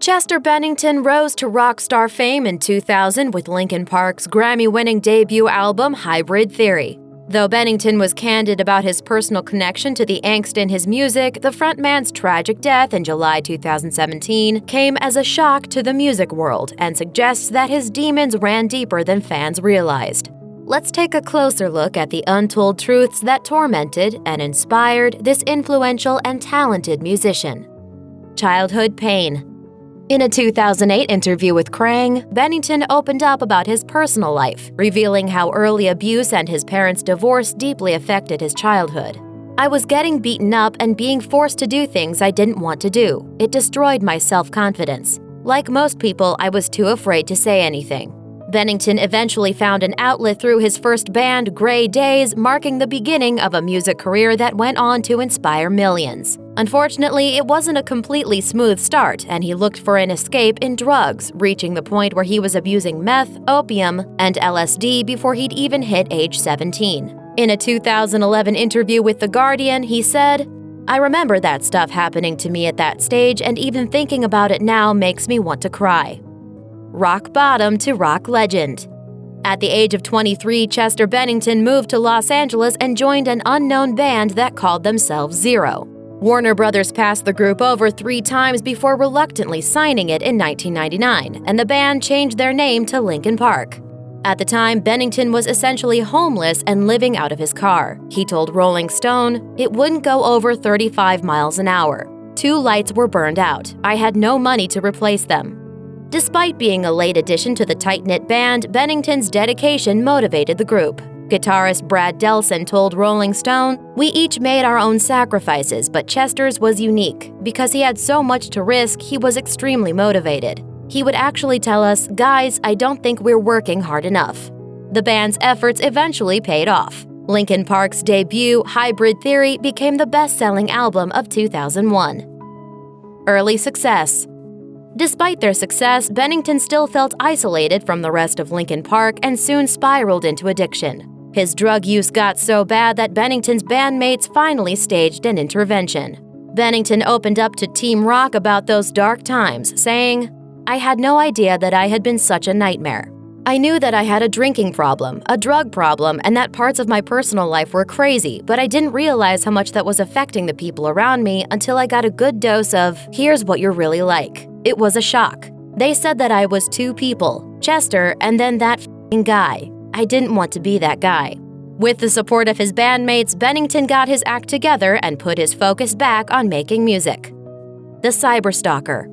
Chester Bennington rose to rock star fame in 2000 with Linkin Park's Grammy-winning debut album Hybrid Theory. Though Bennington was candid about his personal connection to the angst in his music, the frontman's tragic death in July 2017 came as a shock to the music world and suggests that his demons ran deeper than fans realized. Let's take a closer look at the untold truths that tormented and inspired this influential and talented musician. Childhood pain. In a 2008 interview with Krang, Bennington opened up about his personal life, revealing how early abuse and his parents' divorce deeply affected his childhood. "I was getting beaten up and being forced to do things I didn't want to do. It destroyed my self-confidence. Like most people, I was too afraid to say anything." Bennington eventually found an outlet through his first band, Grey Days, marking the beginning of a music career that went on to inspire millions. Unfortunately, it wasn't a completely smooth start, and he looked for an escape in drugs, reaching the point where he was abusing meth, opium, and LSD before he'd even hit age 17. In a 2011 interview with The Guardian, he said, "I remember that stuff happening to me at that stage, and even thinking about it now makes me want to cry." Rock bottom to rock legend. At the age of 23, Chester Bennington moved to Los Angeles and joined an unknown band that called themselves Zero. Warner Brothers passed the group over 3 times before reluctantly signing it in 1999, and the band changed their name to Linkin Park. At the time, Bennington was essentially homeless and living out of his car. He told Rolling Stone, "It wouldn't go over 35 miles an hour. 2 lights were burned out. I had no money to replace them." Despite being a late addition to the tight-knit band, Bennington's dedication motivated the group. Guitarist Brad Delson told Rolling Stone, "We each made our own sacrifices, but Chester's was unique. Because he had so much to risk, he was extremely motivated. He would actually tell us, 'Guys, I don't think we're working hard enough.'" The band's efforts eventually paid off. Linkin Park's debut, Hybrid Theory, became the best-selling album of 2001. Early success. Despite their success, Bennington still felt isolated from the rest of Linkin Park and soon spiraled into addiction. His drug use got so bad that Bennington's bandmates finally staged an intervention. Bennington opened up to Team Rock about those dark times, saying, "I had no idea that I had been such a nightmare. I knew that I had a drinking problem, a drug problem, and that parts of my personal life were crazy, but I didn't realize how much that was affecting the people around me until I got a good dose of, here's what you're really like. It was a shock. They said that I was 2 people, Chester and then that f***ing guy. I didn't want to be that guy." With the support of his bandmates, Bennington got his act together and put his focus back on making music. The Cyberstalker.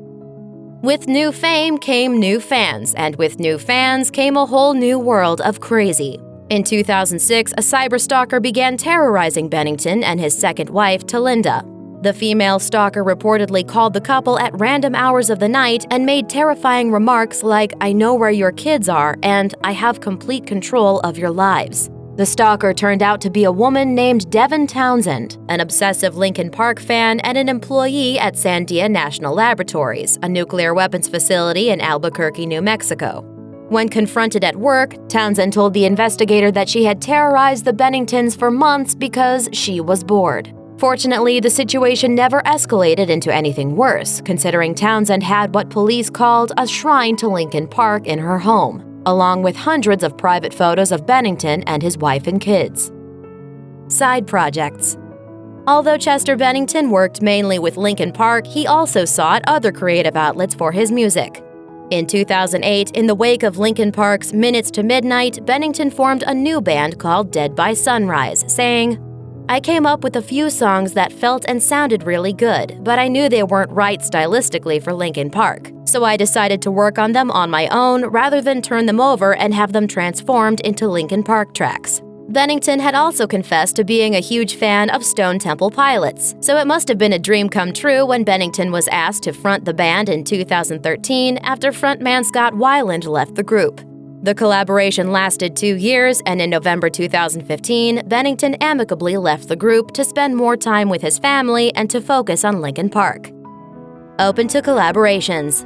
With new fame came new fans, and with new fans came a whole new world of crazy. In 2006, a cyberstalker began terrorizing Bennington and his second wife, Talinda. The female stalker reportedly called the couple at random hours of the night and made terrifying remarks like, "I know where your kids are," and "I have complete control of your lives." The stalker turned out to be a woman named Devin Townsend, an obsessive Linkin Park fan and an employee at Sandia National Laboratories, a nuclear weapons facility in Albuquerque, New Mexico. When confronted at work, Townsend told the investigator that she had terrorized the Benningtons for months because she was bored. Fortunately, the situation never escalated into anything worse, considering Townsend had what police called a shrine to Linkin Park in her home, along with hundreds of private photos of Bennington and his wife and kids. Side projects. Although Chester Bennington worked mainly with Linkin Park, he also sought other creative outlets for his music. In 2008, in the wake of Linkin Park's Minutes to Midnight, Bennington formed a new band called Dead by Sunrise, saying, "I came up with a few songs that felt and sounded really good, but I knew they weren't right stylistically for Linkin Park. So I decided to work on them on my own rather than turn them over and have them transformed into Linkin Park tracks." Bennington had also confessed to being a huge fan of Stone Temple Pilots, so it must have been a dream come true when Bennington was asked to front the band in 2013 after frontman Scott Weiland left the group. The collaboration lasted 2 years, and in November 2015, Bennington amicably left the group to spend more time with his family and to focus on Linkin Park. Open to collaborations.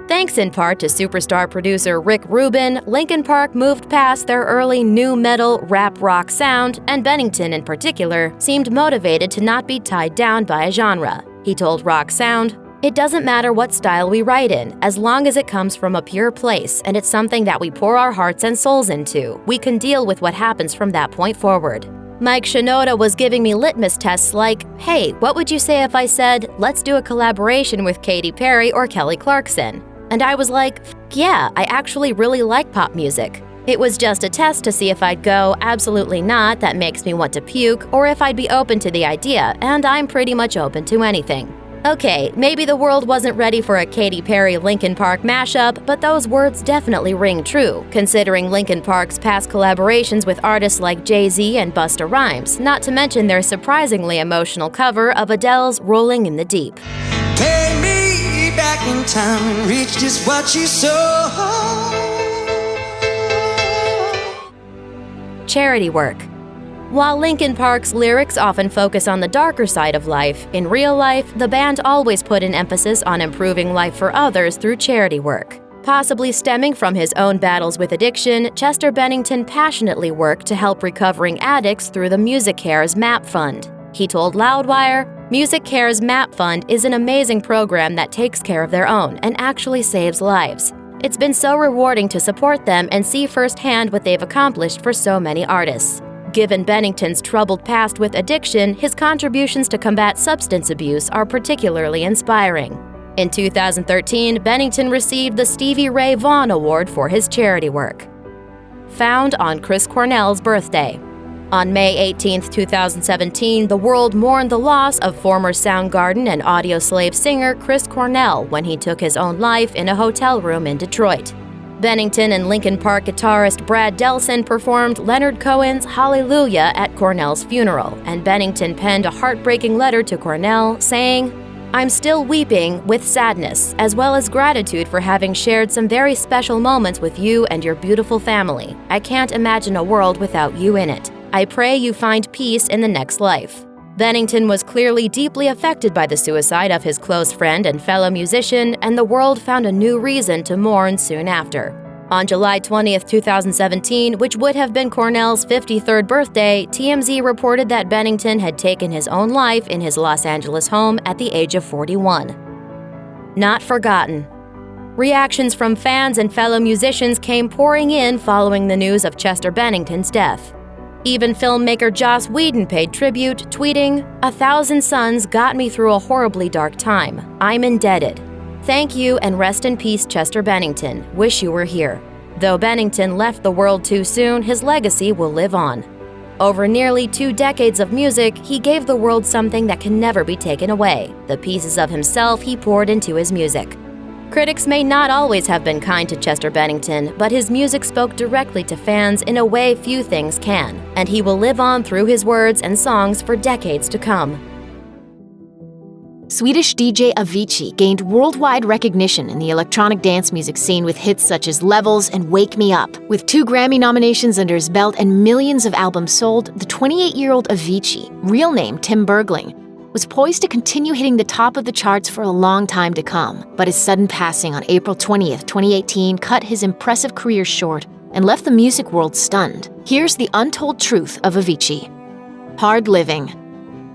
Thanks in part to superstar producer Rick Rubin, Linkin Park moved past their early nu metal rap rock sound, and Bennington in particular seemed motivated to not be tied down by a genre. He told Rock Sound, It doesn't matter what style we write in, as long as it comes from a pure place and it's something that we pour our hearts and souls into, we can deal with what happens from that point forward. Mike Shinoda was giving me litmus tests like, hey, what would you say if I said, let's do a collaboration with Katy Perry or Kelly Clarkson? And I was like, yeah, I actually really like pop music. It was just a test to see if I'd go, absolutely not, that makes me want to puke, or if I'd be open to the idea, and I'm pretty much open to anything. Okay, maybe the world wasn't ready for a Katy Perry-Linkin Park mashup, but those words definitely ring true, considering Linkin Park's past collaborations with artists like Jay-Z and Busta Rhymes, not to mention their surprisingly emotional cover of Adele's Rolling in the Deep. Take me back in time and reach just what you saw. Charity work. While Linkin Park's lyrics often focus on the darker side of life, in real life, the band always put an emphasis on improving life for others through charity work. Possibly stemming from his own battles with addiction, Chester Bennington passionately worked to help recovering addicts through the Music Cares MAP Fund. He told Loudwire, Music Cares MAP Fund is an amazing program that takes care of their own and actually saves lives. It's been so rewarding to support them and see firsthand what they've accomplished for so many artists. Given Bennington's troubled past with addiction, his contributions to combat substance abuse are particularly inspiring. In 2013, Bennington received the Stevie Ray Vaughan Award for his charity work. Found on Chris Cornell's birthday. On May 18, 2017, the world mourned the loss of former Soundgarden and Audioslave singer Chris Cornell when he took his own life in a hotel room in Detroit. Bennington and Linkin Park guitarist Brad Delson performed Leonard Cohen's Hallelujah at Cornell's funeral, and Bennington penned a heartbreaking letter to Cornell saying, I'm still weeping with sadness, as well as gratitude for having shared some very special moments with you and your beautiful family. I can't imagine a world without you in it. I pray you find peace in the next life. Bennington was clearly deeply affected by the suicide of his close friend and fellow musician, and the world found a new reason to mourn soon after. On July 20, 2017, which would have been Cornell's 53rd birthday, TMZ reported that Bennington had taken his own life in his Los Angeles home at the age of 41. Not forgotten. Reactions from fans and fellow musicians came pouring in following the news of Chester Bennington's death. Even filmmaker Joss Whedon paid tribute, tweeting, 1,000 suns got me through a horribly dark time. I'm indebted. Thank you and rest in peace, Chester Bennington. Wish you were here. Though Bennington left the world too soon, his legacy will live on. Over nearly 2 decades of music, he gave the world something that can never be taken away, the pieces of himself he poured into his music. Critics may not always have been kind to Chester Bennington, but his music spoke directly to fans in a way few things can, and he will live on through his words and songs for decades to come. Swedish DJ Avicii gained worldwide recognition in the electronic dance music scene with hits such as Levels and Wake Me Up. With 2 Grammy nominations under his belt and millions of albums sold, the 28-year-old Avicii, real name Tim Bergling, was poised to continue hitting the top of the charts for a long time to come. But his sudden passing on April 20th, 2018 cut his impressive career short and left the music world stunned. Here's the untold truth of Avicii. Hard living.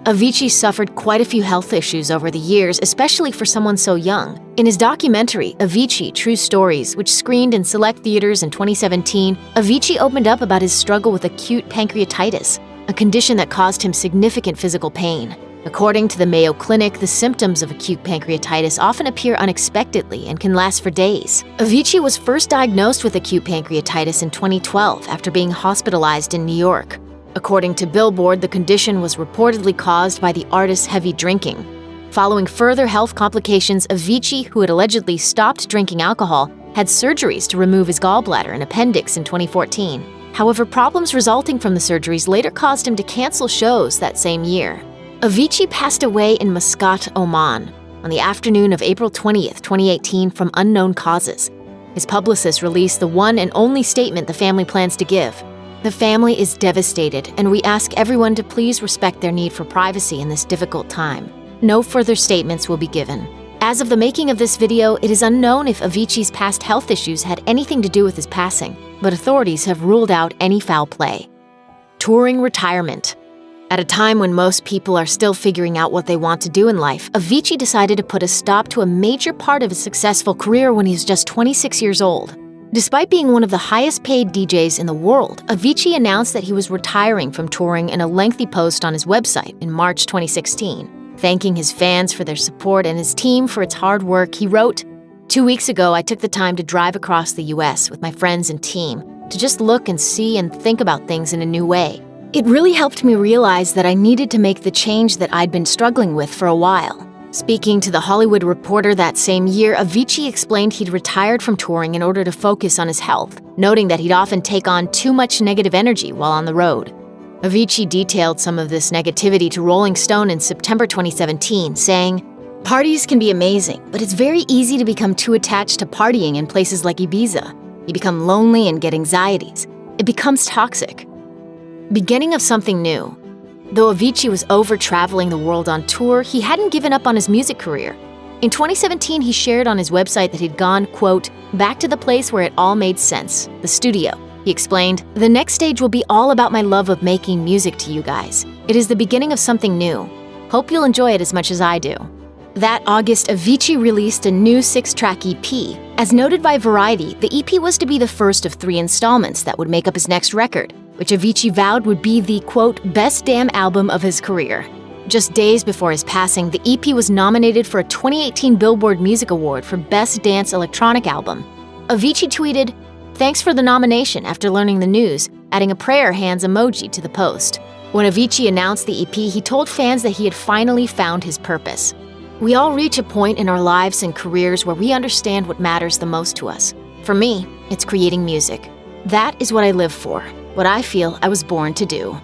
Avicii suffered quite a few health issues over the years, especially for someone so young. In his documentary, Avicii: True Stories, which screened in select theaters in 2017, Avicii opened up about his struggle with acute pancreatitis, a condition that caused him significant physical pain. According to the Mayo Clinic, the symptoms of acute pancreatitis often appear unexpectedly and can last for days. Avicii was first diagnosed with acute pancreatitis in 2012 after being hospitalized in New York. According to Billboard, the condition was reportedly caused by the artist's heavy drinking. Following further health complications, Avicii, who had allegedly stopped drinking alcohol, had surgeries to remove his gallbladder and appendix in 2014. However, problems resulting from the surgeries later caused him to cancel shows that same year. Avicii passed away in Muscat, Oman, on the afternoon of April 20th, 2018 from unknown causes. His publicist released the one and only statement the family plans to give. The family is devastated, and we ask everyone to please respect their need for privacy in this difficult time. No further statements will be given. As of the making of this video, it is unknown if Avicii's past health issues had anything to do with his passing, but authorities have ruled out any foul play. Touring retirement. At a time when most people are still figuring out what they want to do in life, Avicii decided to put a stop to a major part of his successful career when he was just 26 years old. Despite being one of the highest-paid DJs in the world, Avicii announced that he was retiring from touring in a lengthy post on his website in March 2016. Thanking his fans for their support and his team for its hard work, he wrote, "2 weeks ago, I took the time to drive across the US with my friends and team to just look and see and think about things in a new way. It really helped me realize that I needed to make the change that I'd been struggling with for a while." Speaking to The Hollywood Reporter that same year, Avicii explained he'd retired from touring in order to focus on his health, noting that he'd often take on too much negative energy while on the road. Avicii detailed some of this negativity to Rolling Stone in September 2017, saying, "Parties can be amazing, but it's very easy to become too attached to partying in places like Ibiza. You become lonely and get anxieties. It becomes toxic." Beginning of something new. Though Avicii was over traveling the world on tour, he hadn't given up on his music career. In 2017, he shared on his website that he'd gone, quote, "back to the place where it all made sense, the studio." He explained, "The next stage will be all about my love of making music to you guys. It is the beginning of something new. Hope you'll enjoy it as much as I do." That August, Avicii released a new 6-track EP. As noted by Variety, the EP was to be the first of 3 installments that would make up his next record, which Avicii vowed would be the, quote, "best damn album of his career." Just days before his passing, the EP was nominated for a 2018 Billboard Music Award for Best Dance Electronic Album. Avicii tweeted, "Thanks for the nomination," after learning the news, adding a prayer hands emoji to the post. When Avicii announced the EP, he told fans that he had finally found his purpose. "We all reach a point in our lives and careers where we understand what matters the most to us. For me, it's creating music. That is what I live for. What I feel I was born to do."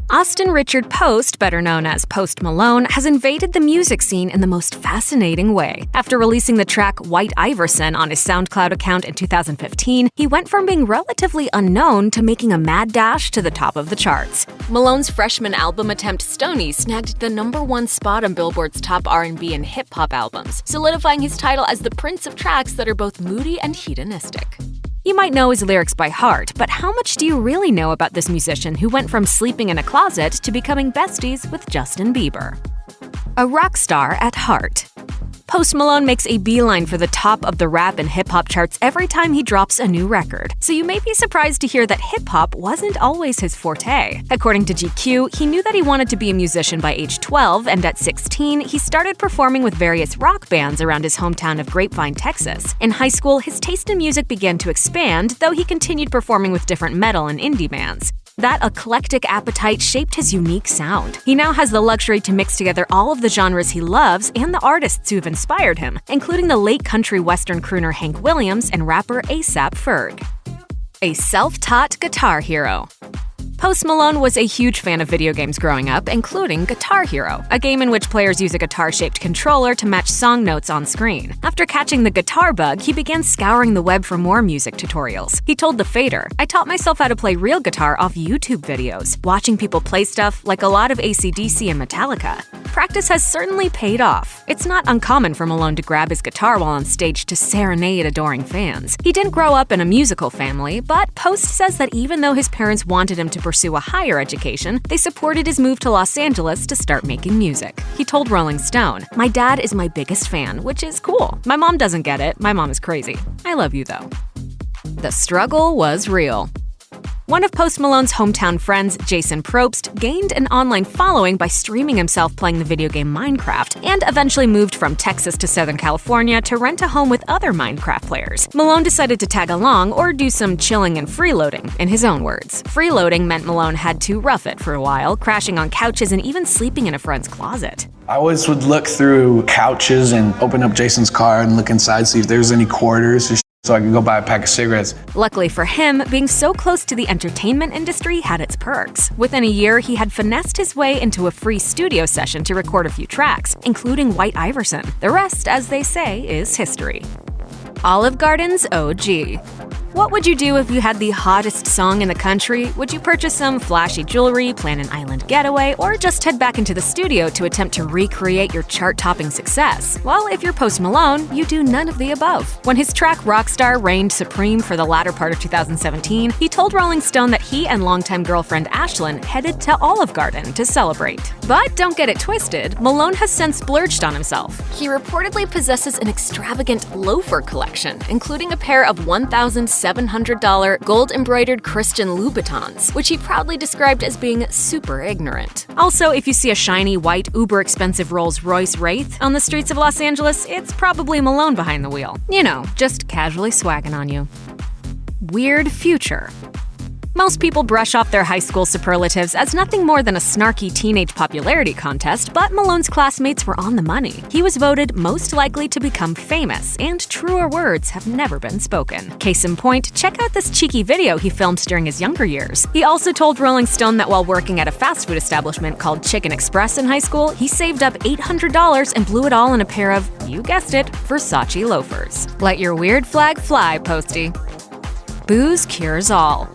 Austin Richard Post, better known as Post Malone, has invaded the music scene in the most fascinating way. After releasing the track White Iverson on his SoundCloud account in 2015, he went from being relatively unknown to making a mad dash to the top of the charts. Malone's freshman album attempt Stoney snagged the #1 spot on Billboard's top R&B and hip-hop albums, solidifying his title as the prince of tracks that are both moody and hedonistic. You might know his lyrics by heart, but how much do you really know about this musician who went from sleeping in a closet to becoming besties with Justin Bieber? A rock star at heart. Post Malone makes a beeline for the top of the rap and hip-hop charts every time he drops a new record, so you may be surprised to hear that hip-hop wasn't always his forte. According to GQ, he knew that he wanted to be a musician by age 12, and at 16, he started performing with various rock bands around his hometown of Grapevine, Texas. In high school, his taste in music began to expand, though he continued performing with different metal and indie bands. That eclectic appetite shaped his unique sound. He now has the luxury to mix together all of the genres he loves and the artists who have inspired him, including the late country western crooner Hank Williams and rapper A$AP Ferg. A self-taught guitar hero. Post Malone was a huge fan of video games growing up, including Guitar Hero, a game in which players use a guitar-shaped controller to match song notes on screen. After catching the guitar bug, he began scouring the web for more music tutorials. He told The Fader, "I taught myself how to play real guitar off YouTube videos, watching people play stuff like a lot of AC/DC and Metallica. Practice has certainly paid off. It's not uncommon for Malone to grab his guitar while on stage to serenade adoring fans. He didn't grow up in a musical family, but Post says that even though his parents wanted him to pursue a higher education, they supported his move to Los Angeles to start making music. He told Rolling Stone, "My dad is my biggest fan, which is cool. My mom doesn't get it. My mom is crazy. I love you, though." The struggle was real. One of Post Malone's hometown friends, Jason Probst, gained an online following by streaming himself playing the video game Minecraft, and eventually moved from Texas to Southern California to rent a home with other Minecraft players. Malone decided to tag along or do some chilling and freeloading, in his own words. Freeloading meant Malone had to rough it for a while, crashing on couches and even sleeping in a friend's closet. I always would look through couches and open up Jason's car and look inside, see if there was any quarters or so I could go buy a pack of cigarettes. Luckily for him, being so close to the entertainment industry had its perks. Within a year, he had finessed his way into a free studio session to record a few tracks, including White Iverson. The rest, as they say, is history. Olive Garden's OG. What would you do if you had the hottest song in the country? Would you purchase some flashy jewelry, plan an island getaway, or just head back into the studio to attempt to recreate your chart-topping success? Well, if you're Post Malone, you do none of the above. When his track Rockstar reigned supreme for the latter part of 2017, he told Rolling Stone that he and longtime girlfriend Ashlyn headed to Olive Garden to celebrate. But don't get it twisted, Malone has since splurged on himself. He reportedly possesses an extravagant loafer collection, including a pair of $1,700 gold-embroidered Christian Louboutins, which he proudly described as being super ignorant. Also, if you see a shiny, white, uber-expensive Rolls-Royce Wraith on the streets of Los Angeles, it's probably Malone behind the wheel. You know, just casually swagging on you. Weird future. Most people brush off their high school superlatives as nothing more than a snarky teenage popularity contest, but Malone's classmates were on the money. He was voted most likely to become famous, and truer words have never been spoken. Case in point, check out this cheeky video he filmed during his younger years. He also told Rolling Stone that while working at a fast food establishment called Chicken Express in high school, he saved up $800 and blew it all in a pair of, you guessed it, Versace loafers. Let your weird flag fly, Posty. Booze cures all.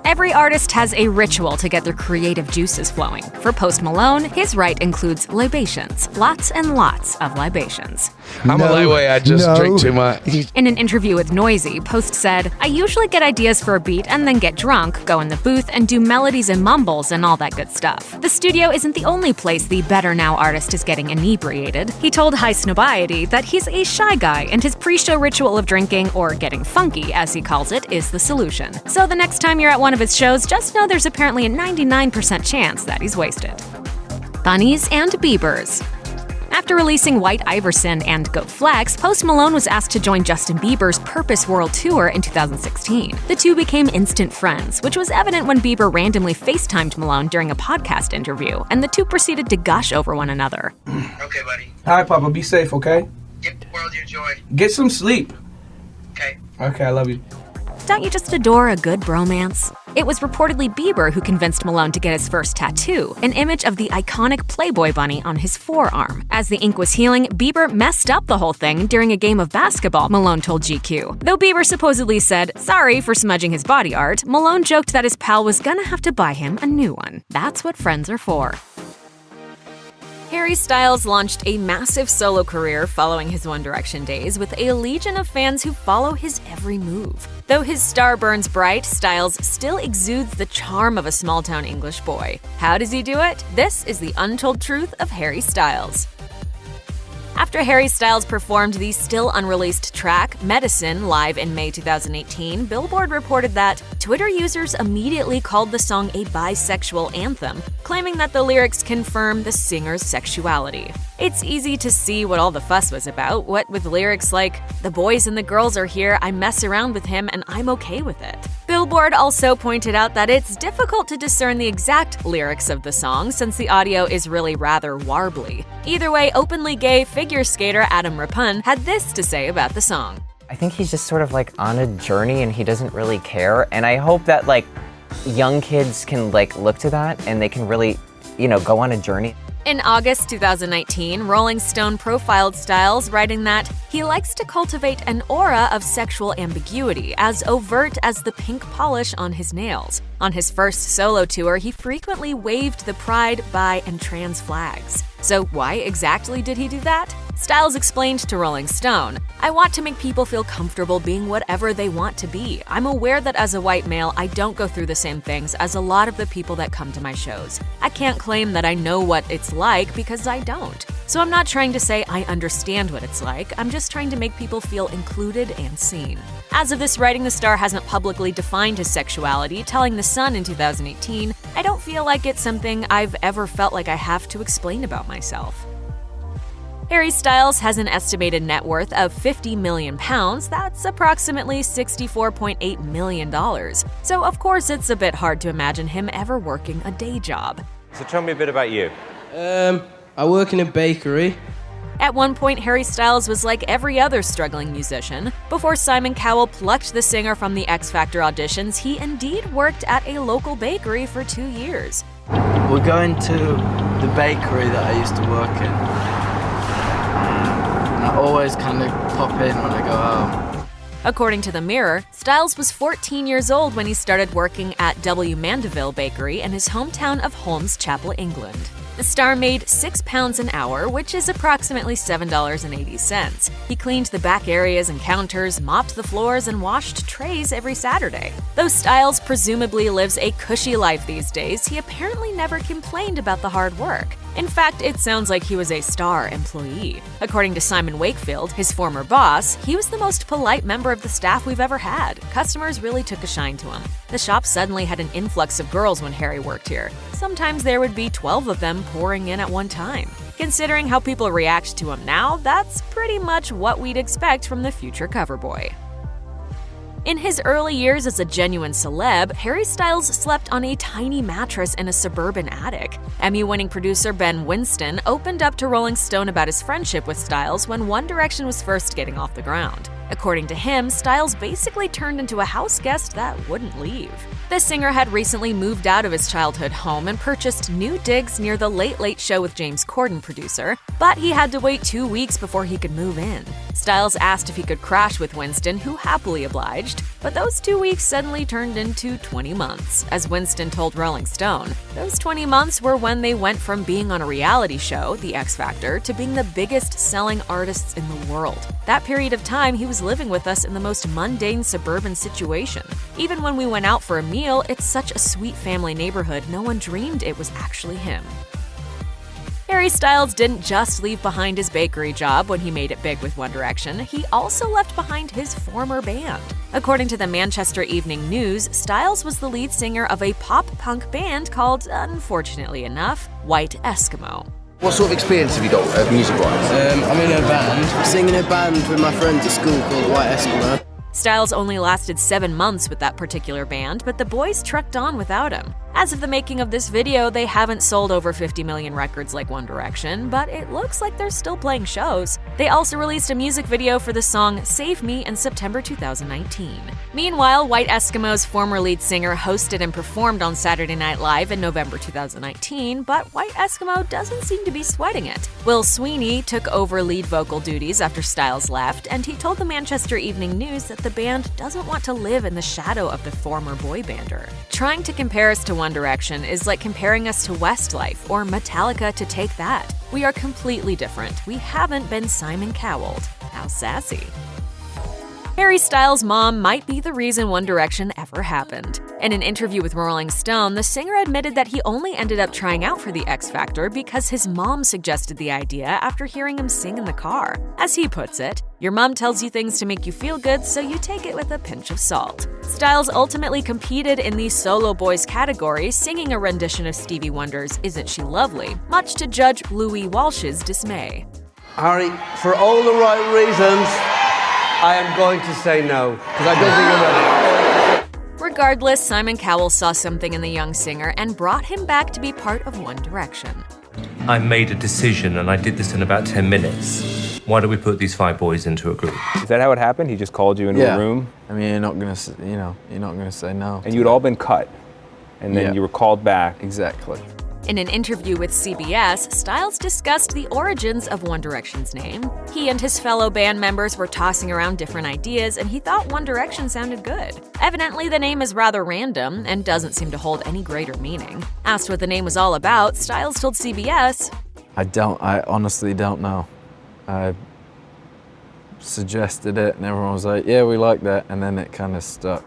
Every artist has a ritual to get their creative juices flowing. For Post Malone, his rite includes libations. Lots and lots of libations. I'm a lightweight, I just drink too much. In an interview with Noisy, Post said, "I usually get ideas for a beat and then get drunk, go in the booth, and do melodies and mumbles and all that good stuff. The studio isn't the only place the Better Now artist is getting inebriated." He told High Snobiety that he's a shy guy and his pre-show ritual of drinking, or getting funky as he calls it, is the solution. So the next time you're at one of his shows, just know there's apparently a 99% chance that he's wasted. Bunnies and Biebers. After releasing White Iverson and Go Flex, Post Malone was asked to join Justin Bieber's Purpose World Tour in 2016. The two became instant friends, which was evident when Bieber randomly FaceTimed Malone during a podcast interview, and the two proceeded to gush over one another. Okay, buddy. All right, Papa, be safe, okay? Give the world your joy. Get some sleep. Okay. Okay, I love you. Don't you just adore a good bromance? It was reportedly Bieber who convinced Malone to get his first tattoo, an image of the iconic Playboy bunny on his forearm. As the ink was healing, Bieber messed up the whole thing during a game of basketball, Malone told GQ. Though Bieber supposedly said sorry for smudging his body art, Malone joked that his pal was gonna have to buy him a new one. That's what friends are for. Harry Styles launched a massive solo career following his One Direction days with a legion of fans who follow his every move. Though his star burns bright, Styles still exudes the charm of a small-town English boy. How does he do it? This is the untold truth of Harry Styles. After Harry Styles performed the still-unreleased track, Medicine, live in May 2018, Billboard reported that Twitter users immediately called the song a bisexual anthem, claiming that the lyrics confirm the singer's sexuality. It's easy to see what all the fuss was about, what with lyrics like, "The boys and the girls are here, I mess around with him and I'm okay with it." Billboard also pointed out that it's difficult to discern the exact lyrics of the song since the audio is really rather warbly. Either way, openly gay figure skater Adam Rippon had this to say about the song. I think he's just sort of like on a journey and he doesn't really care, and I hope that like young kids can like look to that and they can really, go on a journey. In August 2019, Rolling Stone profiled Styles, writing that he likes to cultivate an aura of sexual ambiguity, as overt as the pink polish on his nails. On his first solo tour, he frequently waved the pride, bi, and trans flags. So why exactly did he do that? Styles explained to Rolling Stone, "I want to make people feel comfortable being whatever they want to be. I'm aware that as a white male, I don't go through the same things as a lot of the people that come to my shows. I can't claim that I know what it's like because I don't. So I'm not trying to say I understand what it's like, I'm just trying to make people feel included and seen." As of this writing, the star hasn't publicly defined his sexuality, telling The Sun in 2018, "I don't feel like it's something I've ever felt like I have to explain about myself." Harry Styles has an estimated net worth of £50 million, that's approximately $64.8 million. So of course it's a bit hard to imagine him ever working a day job. So tell me a bit about you. I work in a bakery. At one point, Harry Styles was like every other struggling musician. Before Simon Cowell plucked the singer from the X Factor auditions, he indeed worked at a local bakery for 2 years. We're going to the bakery that I used to work in. I always kind of pop in when I go home. According to The Mirror, Styles was 14 years old when he started working at W. Mandeville Bakery in his hometown of Holmes Chapel, England. The star made £6 an hour, which is approximately $7.80. He cleaned the back areas and counters, mopped the floors, and washed trays every Saturday. Though Styles presumably lives a cushy life these days, he apparently never complained about the hard work. In fact, it sounds like he was a star employee. According to Simon Wakefield, his former boss, he was the most polite member of the staff we've ever had. Customers really took a shine to him. The shop suddenly had an influx of girls when Harry worked here. Sometimes there would be 12 of them pouring in at one time. Considering how people react to him now, that's pretty much what we'd expect from the future cover boy. In his early years as a genuine celeb, Harry Styles slept on a tiny mattress in a suburban attic. Emmy-winning producer Ben Winston opened up to Rolling Stone about his friendship with Styles when One Direction was first getting off the ground. According to him, Styles basically turned into a house guest that wouldn't leave. The singer had recently moved out of his childhood home and purchased new digs near the Late Late Show with James Corden producer, but he had to wait 2 weeks before he could move in. Styles asked if he could crash with Winston, who happily obliged, but those 2 weeks suddenly turned into 20 months. As Winston told Rolling Stone, those 20 months were when they went from being on a reality show, The X Factor, to being the biggest selling artists in the world. That period of time, he was living with us in the most mundane suburban situation. Even when we went out for a meal, it's such a sweet family neighborhood, no one dreamed it was actually him. Harry Styles didn't just leave behind his bakery job when he made it big with One Direction, he also left behind his former band. According to the Manchester Evening News, Styles was the lead singer of a pop-punk band called, unfortunately enough, White Eskimo. What sort of experience have you got music-wise? I'm in a band. I'm singing in a band with my friends at school called White Eskimo. Styles only lasted 7 months with that particular band, but the boys trucked on without him. As of the making of this video, they haven't sold over 50 million records like One Direction, but it looks like they're still playing shows. They also released a music video for the song Save Me in September 2019. Meanwhile, White Eskimo's former lead singer hosted and performed on Saturday Night Live in November 2019, but White Eskimo doesn't seem to be sweating it. Will Sweeney took over lead vocal duties after Styles left, and he told the Manchester Evening News that the band doesn't want to live in the shadow of the former boy bander. Trying to compare us to One Direction is like comparing us to Westlife or Metallica to Take That. We are completely different. We haven't been Simon Cowelled. How sassy. Harry Styles' mom might be the reason One Direction ever happened. In an interview with Rolling Stone, the singer admitted that he only ended up trying out for the X Factor because his mom suggested the idea after hearing him sing in the car. As he puts it, your mom tells you things to make you feel good, so you take it with a pinch of salt. Styles ultimately competed in the solo boys category, singing a rendition of Stevie Wonder's Isn't She Lovely, much to Judge Louis Walsh's dismay. Harry, for all the right reasons, I am going to say no, because I don't think you're ready. Regardless, Simon Cowell saw something in the young singer and brought him back to be part of One Direction. I made a decision, and I did this in about 10 minutes. Why don't we put these 5 boys into a group? Is that how it happened? He just called you into a room? I mean, you're not gonna say no. And you'd all been cut, and then you were called back. Exactly. In an interview with CBS, Styles discussed the origins of One Direction's name. He and his fellow band members were tossing around different ideas, and he thought One Direction sounded good. Evidently, the name is rather random and doesn't seem to hold any greater meaning. Asked what the name was all about, Styles told CBS, I honestly don't know. I suggested it, and everyone was like, yeah, we like that, and then it kind of stuck.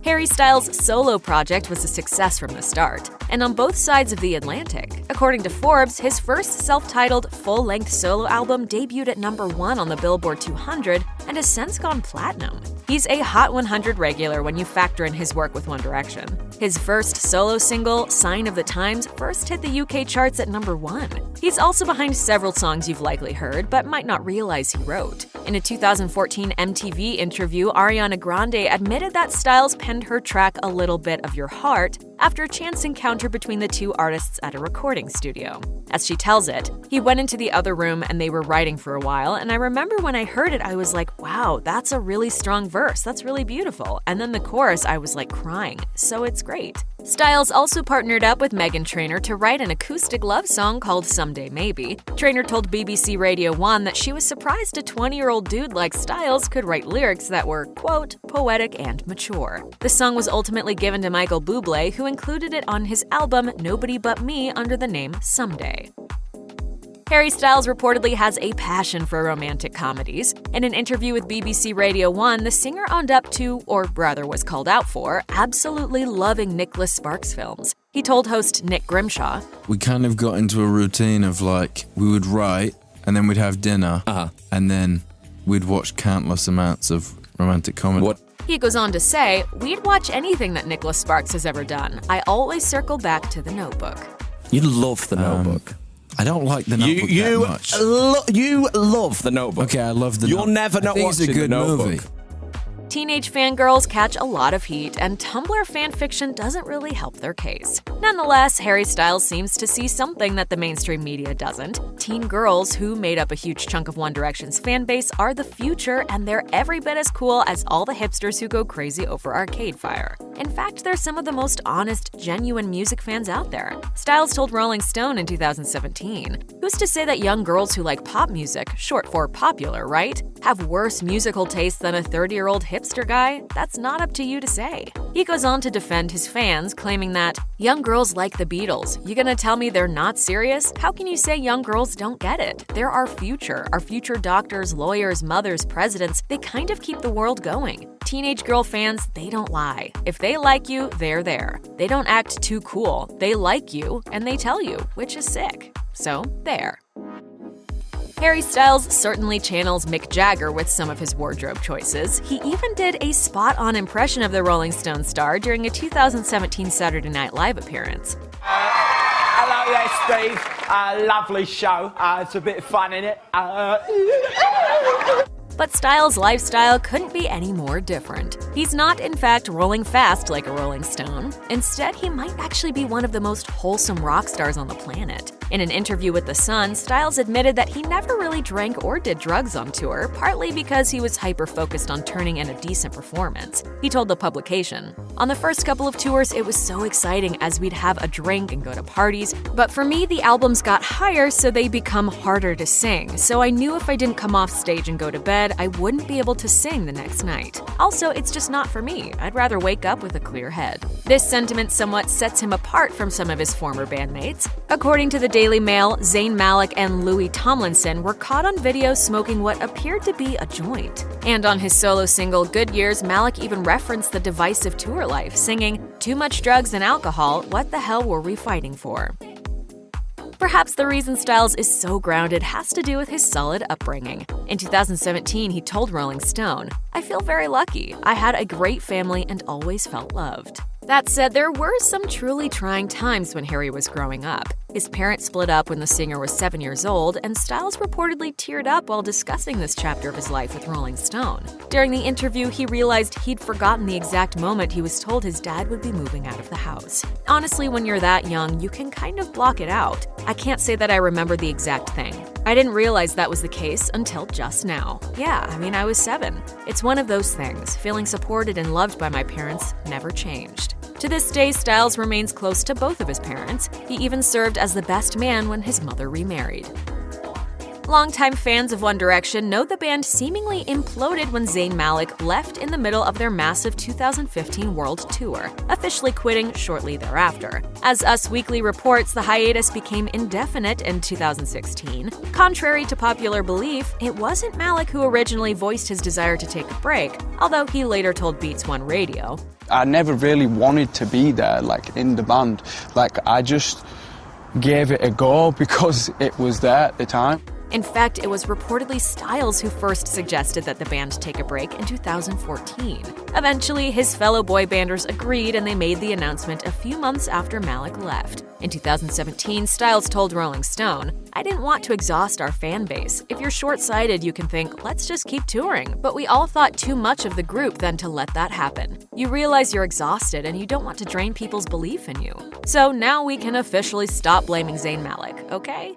Harry Styles' solo project was a success from the start, and on both sides of the Atlantic. According to Forbes, his first self-titled full-length solo album debuted at #1 on the Billboard 200 and has since gone platinum. He's a Hot 100 regular when you factor in his work with One Direction. His first solo single, Sign of the Times, first hit the UK charts at #1. He's also behind several songs you've likely heard but might not realize he wrote. In a 2014 MTV interview, Ariana Grande admitted that Styles penned her track A Little Bit of Your Heart after a chance encounter between the two artists at a recording studio. As she tells it, he went into the other room and they were writing for a while, and I remember when I heard it, I was like, wow, that's a really strong verse, that's really beautiful. And then the chorus, I was like crying, so it's great. Styles also partnered up with Meghan Trainor to write an acoustic love song called Someday Maybe. Trainor told BBC Radio 1 that she was surprised a 20-year-old dude like Styles could write lyrics that were, quote, poetic and mature. The song was ultimately given to Michael Bublé, who included it on his album Nobody But Me under the name Someday. Harry Styles reportedly has a passion for romantic comedies. In an interview with BBC Radio 1, the singer owned up to, or rather was called out for, absolutely loving Nicholas Sparks films. He told host Nick Grimshaw, "We kind of got into a routine of like, we would write, and then we'd have dinner, and then we'd watch countless amounts of romantic comedy." He goes on to say, "We'd watch anything that Nicholas Sparks has ever done. I always circle back to The Notebook." You love The Notebook. I don't like The Notebook that much. You love The Notebook. Okay, I love The You'll Notebook. never not I think watch it's a good The Notebook. movie. Teenage fangirls catch a lot of heat, and Tumblr fanfiction doesn't really help their case. Nonetheless, Harry Styles seems to see something that the mainstream media doesn't. Teen girls, who made up a huge chunk of One Direction's fanbase, are the future, and they're every bit as cool as all the hipsters who go crazy over Arcade Fire. In fact, they're some of the most honest, genuine music fans out there. Styles told Rolling Stone in 2017, "Who's to say that young girls who like pop music, short for popular, right, have worse musical taste than a 30-year-old hipster guy? That's not up to you to say." He goes on to defend his fans, claiming that, "Young girls like the Beatles. You gonna tell me they're not serious? How can you say young girls don't get it? They're our future doctors, lawyers, mothers, presidents. They kind of keep the world going. Teenage girl fans, they don't lie. If they like you, they're there. They don't act too cool. They like you, and they tell you, which is sick. So, there." Harry Styles certainly channels Mick Jagger with some of his wardrobe choices. He even did a spot-on impression of the Rolling Stone star during a 2017 Saturday Night Live appearance. Hello there, Steve. Lovely show. It's a bit of fun, innit? But Styles' lifestyle couldn't be any more different. He's not, in fact, rolling fast like a Rolling Stone. Instead, he might actually be one of the most wholesome rock stars on the planet. In an interview with The Sun, Styles admitted that he never really drank or did drugs on tour, partly because he was hyper-focused on turning in a decent performance. He told the publication, "On the first couple of tours, it was so exciting as we'd have a drink and go to parties, but for me, the albums got higher, so they become harder to sing. So I knew if I didn't come off stage and go to bed, I wouldn't be able to sing the next night. Also, it's just not for me. I'd rather wake up with a clear head." This sentiment somewhat sets him apart from some of his former bandmates. According to the Daily Mail, Zayn Malik and Louis Tomlinson were caught on video smoking what appeared to be a joint. And on his solo single, Good Years, Malik even referenced the divisive tour life, singing, "Too much drugs and alcohol, what the hell were we fighting for?" Perhaps the reason Styles is so grounded has to do with his solid upbringing. In 2017, he told Rolling Stone, "I feel very lucky. I had a great family and always felt loved." That said, there were some truly trying times when Harry was growing up. His parents split up when the singer was 7 years old, and Styles reportedly teared up while discussing this chapter of his life with Rolling Stone. During the interview, he realized he'd forgotten the exact moment he was told his dad would be moving out of the house. Honestly, when you're that young, you can kind of block it out. I can't say that I remember the exact thing. I didn't realize that was the case until just now. Yeah, I was 7. It's one of those things. Feeling supported and loved by my parents never changed. To this day, Styles remains close to both of his parents. He even served as the best man when his mother remarried. Longtime fans of One Direction know the band seemingly imploded when Zayn Malik left in the middle of their massive 2015 World Tour, officially quitting shortly thereafter. As Us Weekly reports, the hiatus became indefinite in 2016. Contrary to popular belief, it wasn't Malik who originally voiced his desire to take a break, although he later told Beats One Radio, "I never really wanted to be there, in the band. I just gave it a go because it was there at the time." In fact, it was reportedly Styles who first suggested that the band take a break in 2014. Eventually, his fellow boy banders agreed and they made the announcement a few months after Malik left. In 2017, Styles told Rolling Stone, "I didn't want to exhaust our fan base. If you're short-sighted, you can think, let's just keep touring. But we all thought too much of the group then to let that happen. You realize you're exhausted and you don't want to drain people's belief in you. So now we can officially stop blaming Zayn Malik, okay?"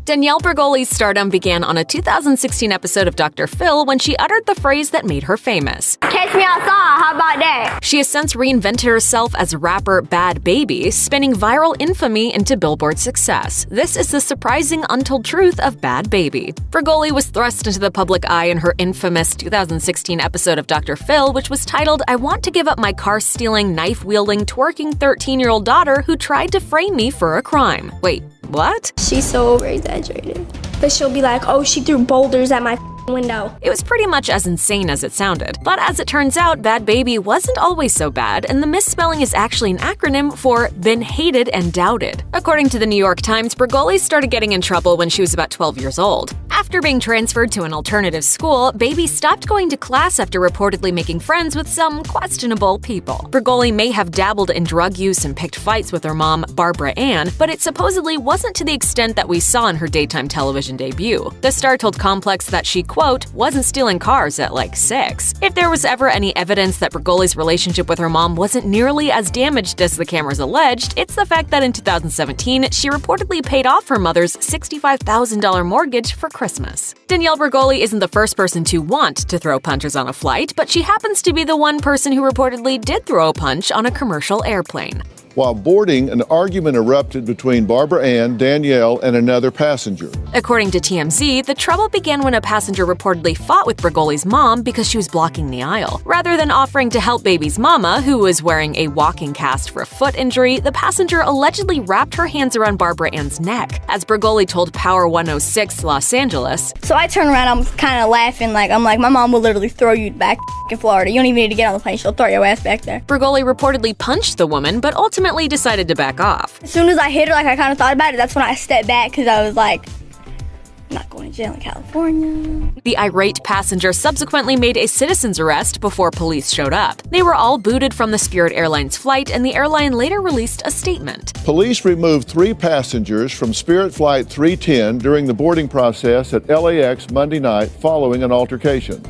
Danielle Bregoli's stardom began on a 2016 episode of Dr. Phil when she uttered the phrase that made her famous. Catch me outside, how about that? She has since reinvented herself as rapper Bhad, spinning viral infamy into Billboard success. This is the surprising untold truth of Bhad. Bregoli was thrust into the public eye in her infamous 2016 episode of Dr. Phil, which was titled, "I want to give up my car-stealing, knife-wielding, twerking 13-year-old daughter who tried to frame me for a crime." Wait, what? She's so over-exaggerated. But she'll be like, oh, she threw boulders at my window. It was pretty much as insane as it sounded. But as it turns out, Bhad wasn't always so bad, and the misspelling is actually an acronym for Been Hated and Doubted. According to the New York Times, Bregoli started getting in trouble when she was about 12 years old. After being transferred to an alternative school, Bhabie stopped going to class after reportedly making friends with some questionable people. Bregoli may have dabbled in drug use and picked fights with her mom, Barbara Ann, but it supposedly wasn't to the extent that we saw in her daytime television debut. The star told Complex that she, quote, wasn't stealing cars at like 6. If there was ever any evidence that Bregoli's relationship with her mom wasn't nearly as damaged as the cameras alleged, it's the fact that in 2017, she reportedly paid off her mother's $65,000 mortgage for Christmas. Danielle Bregoli isn't the first person to want to throw punches on a flight, but she happens to be the one person who reportedly did throw a punch on a commercial airplane. While boarding, an argument erupted between Barbara Ann, Danielle, and another passenger. According to TMZ, the trouble began when a passenger reportedly fought with Bregoli's mom because she was blocking the aisle. Rather than offering to help Bhabie's mama, who was wearing a walking cast for a foot injury, the passenger allegedly wrapped her hands around Barbara Ann's neck. As Bregoli told Power 106 Los Angeles, so I turn around, I'm kind of laughing, I'm like, my mom will literally throw you back in Florida. You don't even need to get on the plane, she'll throw your ass back there. Bregoli reportedly punched the woman, but ultimately decided to back off. As soon as I hit her, I kind of thought about it, that's when I stepped back because I was like, I'm not going to jail in California. The irate passenger subsequently made a citizen's arrest before police showed up. They were all booted from the Spirit Airlines flight, and the airline later released a statement. Police removed 3 passengers from Spirit Flight 310 during the boarding process at LAX Monday night following an altercation.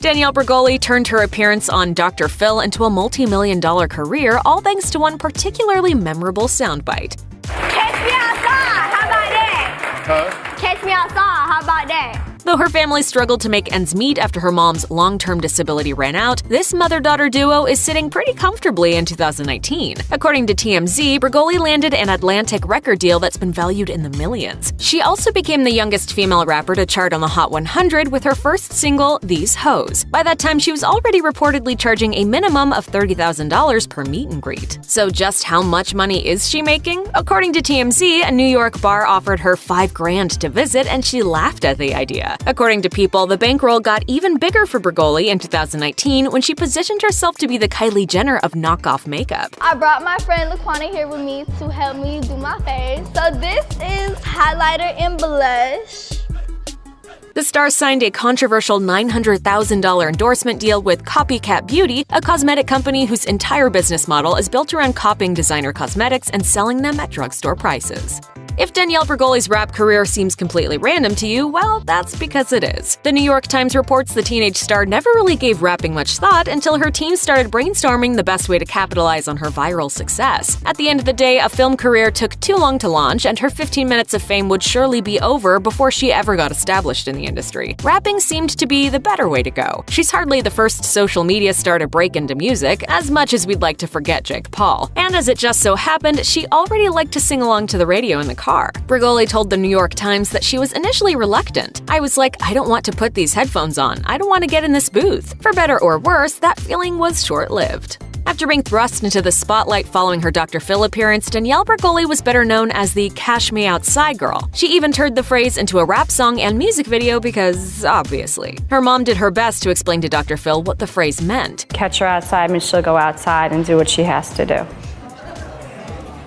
Danielle Bregoli turned her appearance on Dr. Phil into a multi-million-dollar career, all thanks to one particularly memorable soundbite. Catch me outside, how about that? Huh? Catch me outside, how about that? Though her family struggled to make ends meet after her mom's long-term disability ran out, this mother-daughter duo is sitting pretty comfortably in 2019. According to TMZ, Bregoli landed an Atlantic record deal that's been valued in the millions. She also became the youngest female rapper to chart on the Hot 100 with her first single, These Hoes. By that time, she was already reportedly charging a minimum of $30,000 per meet and greet. So just how much money is she making? According to TMZ, a New York bar offered her $5,000 to visit, and she laughed at the idea. According to People, the bankroll got even bigger for Bregoli in 2019 when she positioned herself to be the Kylie Jenner of knockoff makeup. I brought my friend Laquana here with me to help me do my face. So this is highlighter and blush. The star signed a controversial $900,000 endorsement deal with Copycat Beauty, a cosmetic company whose entire business model is built around copying designer cosmetics and selling them at drugstore prices. If Danielle Bregoli's rap career seems completely random to you, well, that's because it is. The New York Times reports the teenage star never really gave rapping much thought until her team started brainstorming the best way to capitalize on her viral success. At the end of the day, a film career took too long to launch, and her 15 minutes of fame would surely be over before she ever got established in the industry. Rapping seemed to be the better way to go. She's hardly the first social media star to break into music, as much as we'd like to forget Jake Paul. And as it just so happened, she already liked to sing along to the radio in the car. Bregoli told the New York Times that she was initially reluctant. I was like, I don't want to put these headphones on. I don't want to get in this booth. For better or worse, that feeling was short-lived. After being thrust into the spotlight following her Dr. Phil appearance, Danielle Bregoli was better known as the Cash Me Outside girl. She even turned the phrase into a rap song and music video because, obviously. Her mom did her best to explain to Dr. Phil what the phrase meant. Catch her outside means she'll go outside and do what she has to do.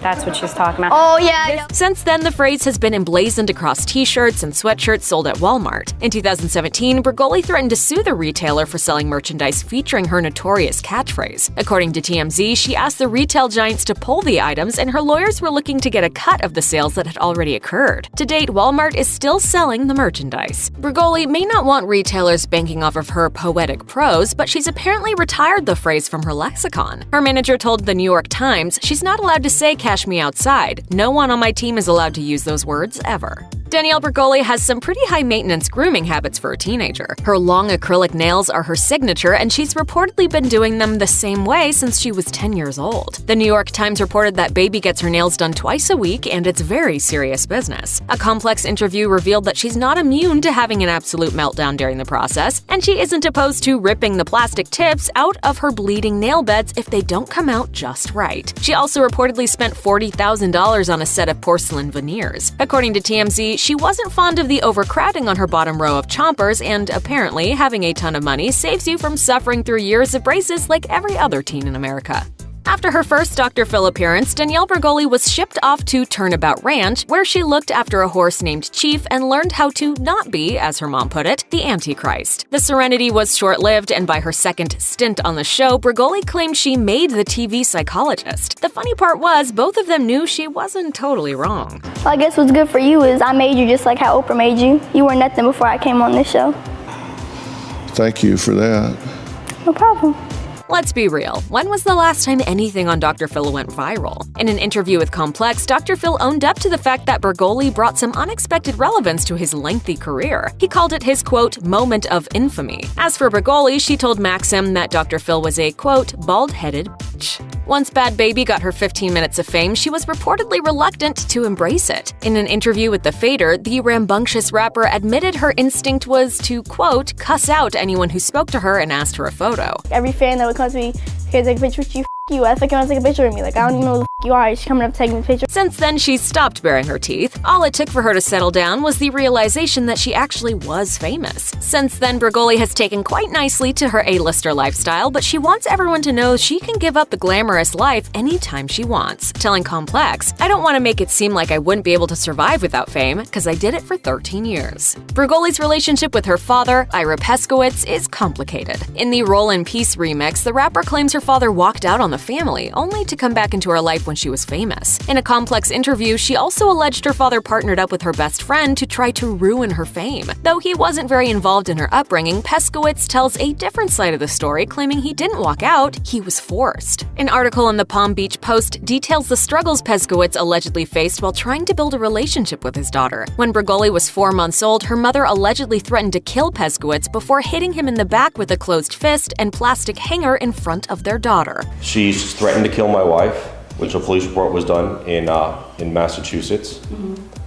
That's what she's talking about. Oh, yeah. Since then, the phrase has been emblazoned across t-shirts and sweatshirts sold at Walmart. In 2017, Bregoli threatened to sue the retailer for selling merchandise featuring her notorious catchphrase. According to TMZ, she asked the retail giants to pull the items, and her lawyers were looking to get a cut of the sales that had already occurred. To date, Walmart is still selling the merchandise. Bregoli may not want retailers banking off of her poetic prose, but she's apparently retired the phrase from her lexicon. Her manager told the New York Times she's not allowed to say "Cash me outside. No one on my team is allowed to use those words ever." Danielle Bregoli has some pretty high-maintenance grooming habits for a teenager. Her long acrylic nails are her signature, and she's reportedly been doing them the same way since she was 10 years old. The New York Times reported that Bhabie gets her nails done twice a week, and it's very serious business. A Complex interview revealed that she's not immune to having an absolute meltdown during the process, and she isn't opposed to ripping the plastic tips out of her bleeding nail beds if they don't come out just right. She also reportedly spent $40,000 on a set of porcelain veneers. According to TMZ, she wasn't fond of the overcrowding on her bottom row of chompers, and apparently having a ton of money saves you from suffering through years of braces like every other teen in America. After her first Dr. Phil appearance, Danielle Bregoli was shipped off to Turnabout Ranch, where she looked after a horse named Chief and learned how to not be, as her mom put it, the Antichrist. The serenity was short-lived, and by her second stint on the show, Bregoli claimed she made the TV psychologist. The funny part was, both of them knew she wasn't totally wrong. Well, I guess what's good for you is I made you just like how Oprah made you. You were nothing before I came on this show. Thank you for that. No problem. Let's be real, when was the last time anything on Dr. Phil went viral? In an interview with Complex, Dr. Phil owned up to the fact that Bregoli brought some unexpected relevance to his lengthy career. He called it his, quote, moment of infamy. As for Bregoli, she told Maxim that Dr. Phil was a, quote, bald-headed bitch. Once Bhad Bhabie got her 15 minutes of fame, she was reportedly reluctant to embrace it. In an interview with The Fader, the rambunctious rapper admitted her instinct was to, quote, cuss out anyone who spoke to her and asked for a photo. Every fan that would come to me, "Can I take a picture with you? You. I think you want to take a picture with me. Like, I don't even know who the you are. She's coming up taking a picture." Since then, she's stopped baring her teeth. All it took for her to settle down was the realization that she actually was famous. Since then, Bregoli has taken quite nicely to her A-lister lifestyle, but she wants everyone to know she can give up the glamorous life anytime she wants. Telling Complex, "I don't want to make it seem like I wouldn't be able to survive without fame, because I did it for 13 years. Bregoli's relationship with her father, Ira Peskowitz, is complicated. In the Roll in Peace remix, the rapper claims her father walked out on the family, only to come back into her life when she was famous. In a Complex interview, she also alleged her father partnered up with her best friend to try to ruin her fame. Though he wasn't very involved in her upbringing, Peskowitz tells a different side of the story, claiming he didn't walk out, he was forced. An article in the Palm Beach Post details the struggles Peskowitz allegedly faced while trying to build a relationship with his daughter. When Bregoli was 4 months old, her mother allegedly threatened to kill Peskowitz before hitting him in the back with a closed fist and plastic hanger in front of their daughter. She's threatened to kill my wife, which a police report was done in Massachusetts.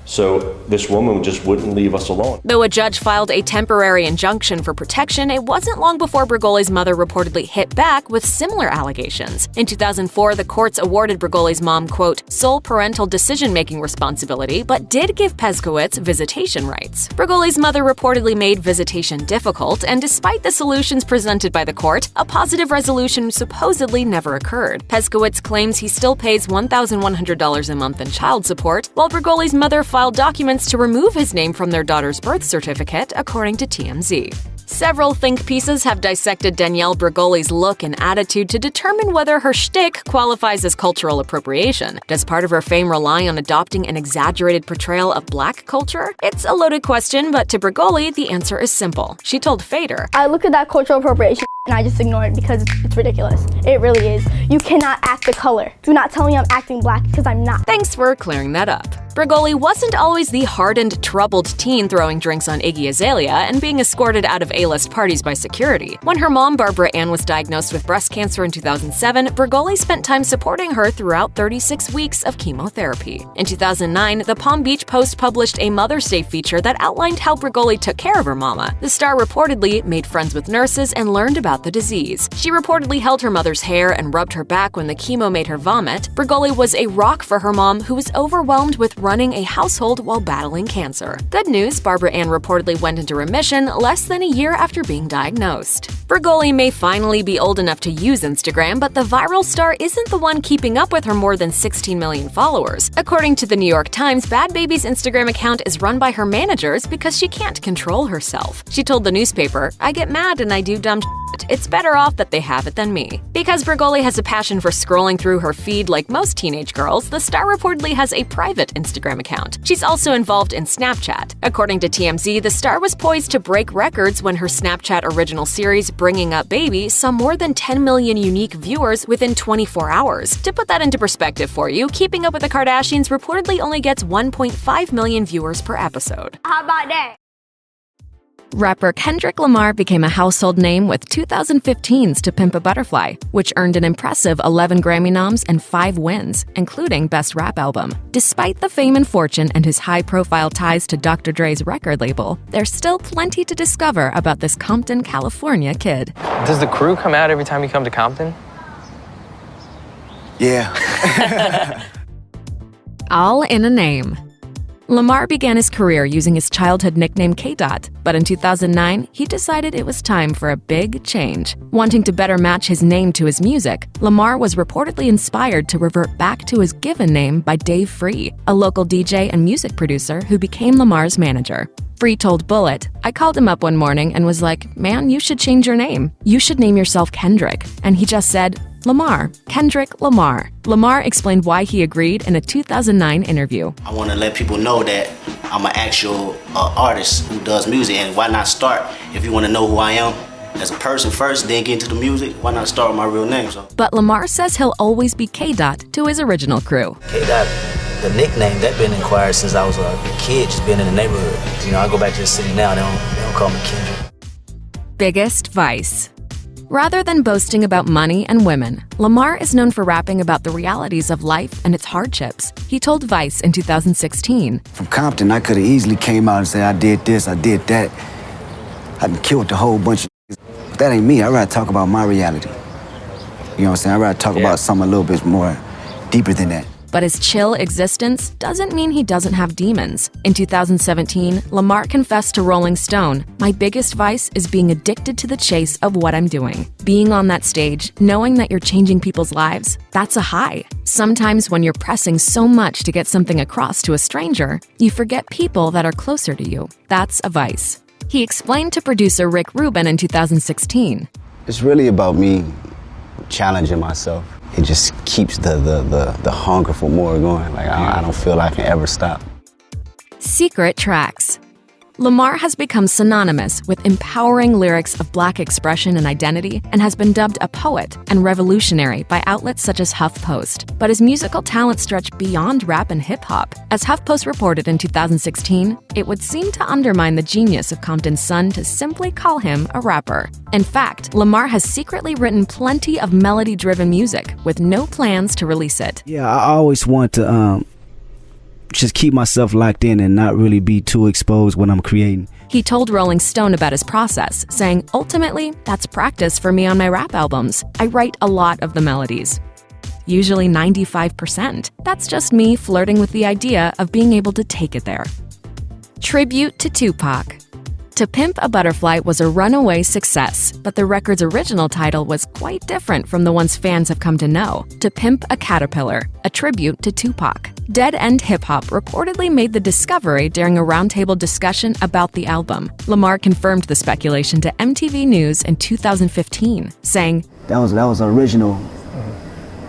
So this woman just wouldn't leave us alone. Though a judge filed a temporary injunction for protection, it wasn't long before Bregoli's mother reportedly hit back with similar allegations. In 2004, the courts awarded Bregoli's mom, quote, sole parental decision-making responsibility, but did give Peskowitz visitation rights. Bregoli's mother reportedly made visitation difficult, and despite the solutions presented by the court, a positive resolution supposedly never occurred. Peskowitz claims he still pays $1,100 a month in child support, while Bregoli's mother filed documents to remove his name from their daughter's birth certificate, according to TMZ. Several think pieces have dissected Danielle Bregoli's look and attitude to determine whether her shtick qualifies as cultural appropriation. Does part of her fame rely on adopting an exaggerated portrayal of Black culture? It's a loaded question, but to Bregoli, the answer is simple. She told Fader, I look at that cultural appropriation and I just ignore it because it's ridiculous. It really is. You cannot act the color. Do not tell me I'm acting Black because I'm not. Thanks for clearing that up. Bregoli wasn't always the hardened, troubled teen throwing drinks on Iggy Azalea and being escorted out of A-list parties by security. When her mom, Barbara Ann, was diagnosed with breast cancer in 2007, Bregoli spent time supporting her throughout 36 weeks of chemotherapy. In 2009, the Palm Beach Post published a Mother's Day feature that outlined how Bregoli took care of her mama. The star reportedly made friends with nurses and learned about the disease. She reportedly held her mother's hair and rubbed her back when the chemo made her vomit. Bregoli was a rock for her mom, who was overwhelmed with running a household while battling cancer. Good news, Barbara Ann reportedly went into remission less than a year after being diagnosed. Bregoli may finally be old enough to use Instagram, but the viral star isn't the one keeping up with her more than 16 million followers. According to the New York Times, Bhad Bhabie's Instagram account is run by her managers because she can't control herself. She told the newspaper, I get mad and I do dumb shit. It's better off that they have it than me. Because Bregoli has a passion for scrolling through her feed like most teenage girls, the star reportedly has a private Instagram account. She's also involved in Snapchat. According to TMZ, the star was poised to break records when her Snapchat original series Bringing Up Bhabie saw more than 10 million unique viewers within 24 hours. To put that into perspective for you, Keeping Up with the Kardashians reportedly only gets 1.5 million viewers per episode. How about that? Rapper Kendrick Lamar became a household name with 2015's To Pimp a Butterfly, which earned an impressive 11 Grammy noms and 5 wins, including Best Rap Album. Despite the fame and fortune and his high-profile ties to Dr. Dre's record label, there's still plenty to discover about this Compton, California kid. Does the crew come out every time you come to Compton? Yeah. All in a name. Lamar began his career using his childhood nickname K-Dot, but in 2009, he decided it was time for a big change. Wanting to better match his name to his music, Lamar was reportedly inspired to revert back to his given name by Dave Free, a local DJ and music producer who became Lamar's manager. Free told Bullet, "I called him up one morning and was like, man, you should change your name. You should name yourself Kendrick." And he just said, Lamar, Kendrick Lamar. Lamar explained why he agreed in a 2009 interview. I want to let people know that I'm an actual artist who does music, and why not start, if you want to know who I am as a person first, then get into the music, why not start with my real name? So. But Lamar says he'll always be K-Dot to his original crew. K-Dot, the nickname, that been inquired since I was a kid, just being in the neighborhood. You know, I go back to the city now, they don't call me Kendrick. Biggest vice. Rather than boasting about money and women, Lamar is known for rapping about the realities of life and its hardships. He told Vice in 2016, "From Compton, I could have easily came out and said, I did this, I did that. I done killed a whole bunch of niggas. But that ain't me. I'd rather talk about my reality. You know what I'm saying? I'd rather talk about something a little bit more deeper than that." But his chill existence doesn't mean he doesn't have demons. In 2017, Lamar confessed to Rolling Stone, "My biggest vice is being addicted to the chase of what I'm doing. Being on that stage, knowing that you're changing people's lives, that's a high. Sometimes when you're pressing so much to get something across to a stranger, you forget people that are closer to you. That's a vice." He explained to producer Rick Rubin in 2016. It's really about me challenging myself. It just keeps the hunger for more going. Like, I don't feel I can ever stop. Secret tracks. Lamar has become synonymous with empowering lyrics of Black expression and identity and has been dubbed a poet and revolutionary by outlets such as HuffPost. But his musical talents stretch beyond rap and hip-hop. As HuffPost reported in 2016, it would seem to undermine the genius of Compton's son to simply call him a rapper. In fact, Lamar has secretly written plenty of melody-driven music with no plans to release it. Yeah, I always want to just keep myself locked in and not really be too exposed when I'm creating. He told Rolling Stone about his process, saying, "Ultimately, that's practice for me on my rap albums. I write a lot of the melodies. Usually 95%. That's just me flirting with the idea of being able to take it there." Tribute to Tupac. To Pimp a Butterfly was a runaway success, but the record's original title was quite different from the ones fans have come to know. To Pimp a Caterpillar, a tribute to Tupac. Dead End Hip Hop reportedly made the discovery during a roundtable discussion about the album. Lamar confirmed the speculation to MTV News in 2015, saying, That was an original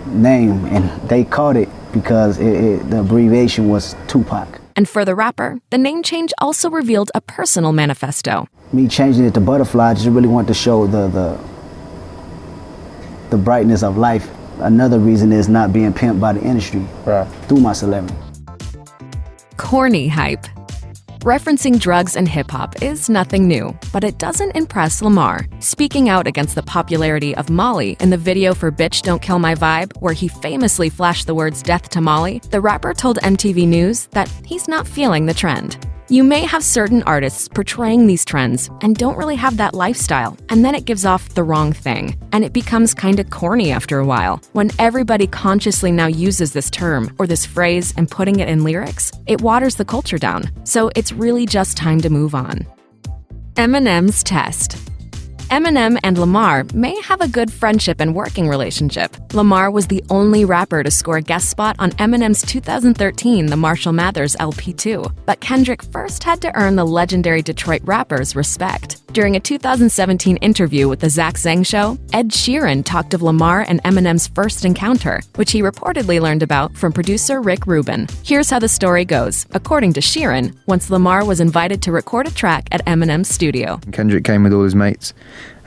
name, and they called it because the abbreviation was Tupac. And for the rapper, the name change also revealed a personal manifesto. Me changing it to Butterfly, I just really wanted to show the brightness of life. Another reason is not being pimped by the industry through my celebrity. Corny hype. Referencing drugs and hip-hop is nothing new, but it doesn't impress Lamar. Speaking out against the popularity of Molly in the video for Bitch Don't Kill My Vibe, where he famously flashed the words "Death to Molly," the rapper told MTV News that he's not feeling the trend. You may have certain artists portraying these trends and don't really have that lifestyle, and then it gives off the wrong thing. And it becomes kinda corny after a while. When everybody consciously now uses this term or this phrase and putting it in lyrics, it waters the culture down. So it's really just time to move on. Eminem's test. Eminem and Lamar may have a good friendship and working relationship. Lamar was the only rapper to score a guest spot on Eminem's 2013 The Marshall Mathers LP2, but Kendrick first had to earn the legendary Detroit rapper's respect. During a 2017 interview with The Zach Zeng Show, Ed Sheeran talked of Lamar and Eminem's first encounter, which he reportedly learned about from producer Rick Rubin. Here's how the story goes. According to Sheeran, once Lamar was invited to record a track at Eminem's studio. Kendrick came with all his mates,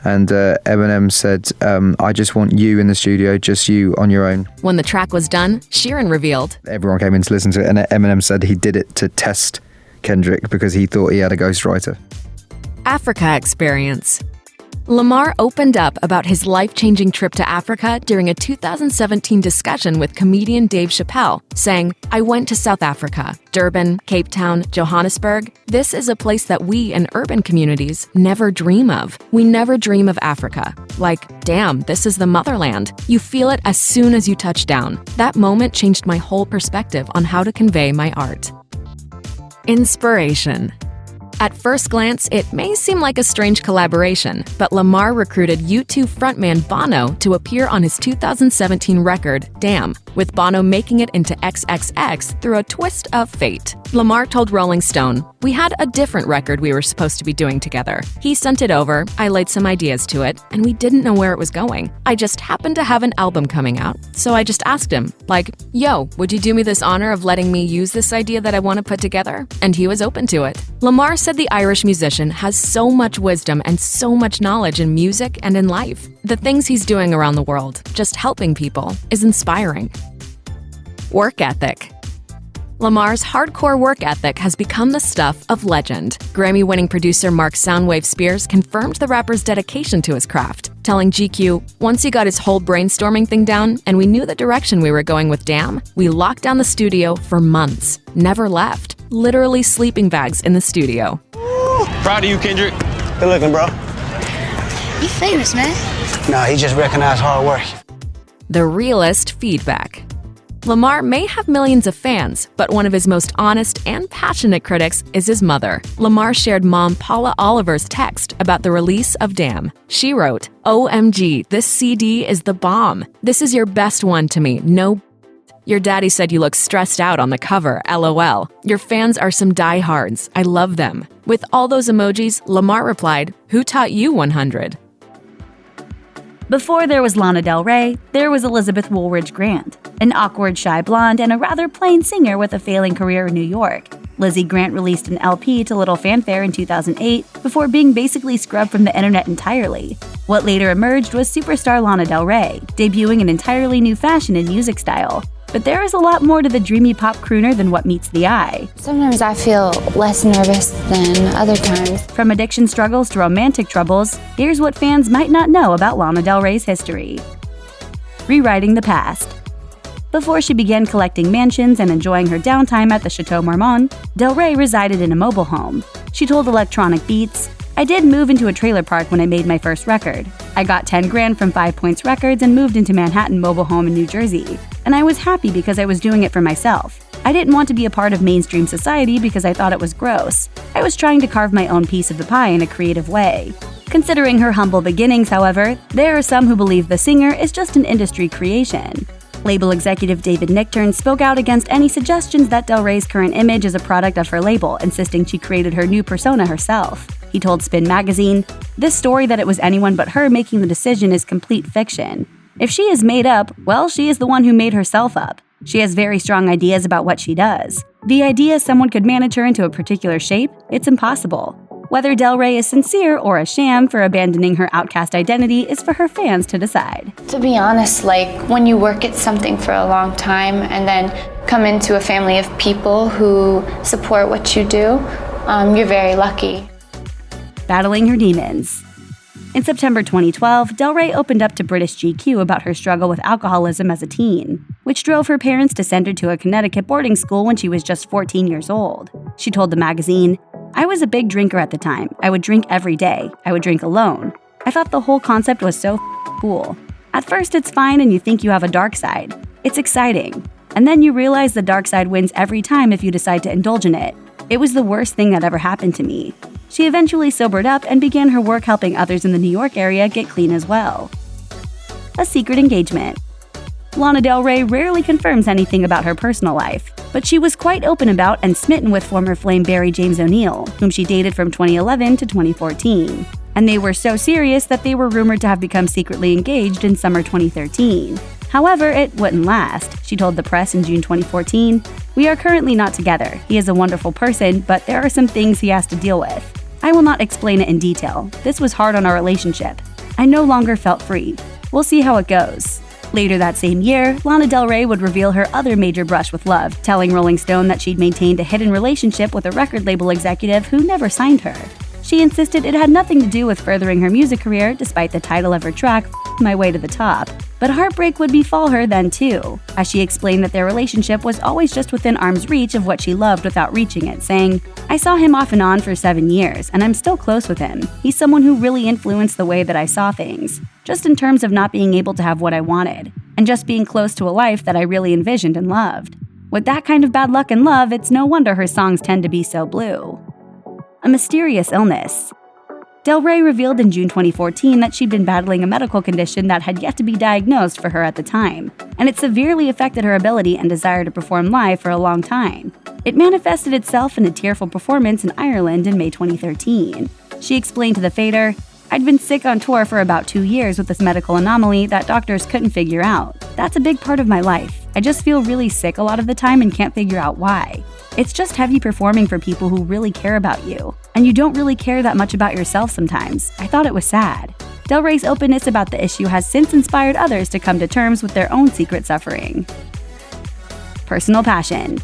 And Eminem said, I just want you in the studio, just you on your own. When the track was done, Sheeran revealed, Everyone came in to listen to it, and Eminem said he did it to test Kendrick because he thought he had a ghostwriter. Africa experience. Lamar opened up about his life-changing trip to Africa during a 2017 discussion with comedian Dave Chappelle, saying, I went to South Africa, Durban, Cape Town, Johannesburg. This is a place that we in urban communities never dream of. We never dream of Africa. Like, damn, this is the motherland. You feel it as soon as you touch down. That moment changed my whole perspective on how to convey my art. Inspiration. At first glance, it may seem like a strange collaboration, but Lamar recruited U2 frontman Bono to appear on his 2017 record, Damn, with Bono making it into XXX through a twist of fate. Lamar told Rolling Stone, we had a different record we were supposed to be doing together. He sent it over, I laid some ideas to it, and we didn't know where it was going. I just happened to have an album coming out, so I just asked him, like, yo, would you do me this honor of letting me use this idea that I want to put together? And he was open to it. Lamar said the Irish musician has so much wisdom and so much knowledge in music and in life. The things he's doing around the world, just helping people, is inspiring. Work ethic. Lamar's hardcore work ethic has become the stuff of legend. Grammy-winning producer Mark Soundwave Spears confirmed the rapper's dedication to his craft, telling GQ, once he got his whole brainstorming thing down and we knew the direction we were going with Damn, we locked down the studio for months, never left, literally sleeping bags in the studio. Proud of you, Kendrick. Good looking, bro. You famous, man. Nah, he just recognized hard work. The realest feedback. Lamar may have millions of fans, but one of his most honest and passionate critics is his mother. Lamar shared mom Paula Oliver's text about the release of Damn. She wrote, OMG, this CD is the bomb. This is your best one to me, no. Your daddy said you look stressed out on the cover, LOL. Your fans are some diehards. I love them. With all those emojis, Lamar replied, who taught you 100? Before there was Lana Del Rey, there was Elizabeth Woolridge Grant, an awkward, shy blonde and a rather plain singer with a failing career in New York. Lizzie Grant released an LP to little fanfare in 2008 before being basically scrubbed from the internet entirely. What later emerged was superstar Lana Del Rey, debuting an entirely new fashion and music style. But there is a lot more to the dreamy pop crooner than what meets the eye. Sometimes I feel less nervous than other times. From addiction struggles to romantic troubles, here's what fans might not know about Lana Del Rey's history. Rewriting the past. Before she began collecting mansions and enjoying her downtime at the Chateau Marmont, Del Rey resided in a mobile home. She told Electronic Beats, I did move into a trailer park when I made my first record. I got 10 grand from 5 Points Records and moved into Manhattan Mobile Home in New Jersey. And I was happy because I was doing it for myself. I didn't want to be a part of mainstream society because I thought it was gross. I was trying to carve my own piece of the pie in a creative way. Considering her humble beginnings, however, there are some who believe the singer is just an industry creation. Label executive David Nichtern spoke out against any suggestions that Del Rey's current image is a product of her label, insisting she created her new persona herself. He told Spin magazine, this story that it was anyone but her making the decision is complete fiction. If she is made up, well, she is the one who made herself up. She has very strong ideas about what she does. The idea someone could manage her into a particular shape, it's impossible. Whether Del Rey is sincere or a sham for abandoning her outcast identity is for her fans to decide. To be honest, like when you work at something for a long time and then come into a family of people who support what you do, you're very lucky. Battling her demons. In September 2012, Del Rey opened up to British GQ about her struggle with alcoholism as a teen, which drove her parents to send her to a Connecticut boarding school when she was just 14 years old. She told the magazine, I was a big drinker at the time. I would drink every day. I would drink alone. I thought the whole concept was so cool. At first it's fine and you think you have a dark side. It's exciting. And then you realize the dark side wins every time if you decide to indulge in it. It was the worst thing that ever happened to me. She eventually sobered up and began her work helping others in the New York area get clean as well. A secret engagement. Lana Del Rey rarely confirms anything about her personal life, but she was quite open about and smitten with former Flame Barry James O'Neal, whom she dated from 2011 to 2014. And they were so serious that they were rumored to have become secretly engaged in summer 2013. However, it wouldn't last. She told the press in June 2014, "We are currently not together. He is a wonderful person, but there are some things he has to deal with. I will not explain it in detail. This was hard on our relationship. I no longer felt free. We'll see how it goes. Later that same year, Lana Del Rey would reveal her other major brush with love, telling Rolling Stone that she'd maintained a hidden relationship with a record label executive who never signed her. She insisted it had nothing to do with furthering her music career, despite the title of her track, My Way to the Top. But heartbreak would befall her then too, as she explained that their relationship was always just within arm's reach of what she loved without reaching it, saying, "I saw him off and on for 7 years, and I'm still close with him. He's someone who really influenced the way that I saw things, just in terms of not being able to have what I wanted, and just being close to a life that I really envisioned and loved." With that kind of bad luck in love, it's no wonder her songs tend to be so blue. A mysterious illness. Del Rey revealed in June 2014 that she'd been battling a medical condition that had yet to be diagnosed for her at the time, and it severely affected her ability and desire to perform live for a long time. It manifested itself in a tearful performance in Ireland in May 2013. She explained to The Fader, "I'd been sick on tour for about 2 years with this medical anomaly that doctors couldn't figure out. That's a big part of my life. I just feel really sick a lot of the time and can't figure out why. It's just heavy performing for people who really care about you, and you don't really care that much about yourself sometimes. I thought it was sad." Del Rey's openness about the issue has since inspired others to come to terms with their own secret suffering. Personal passion.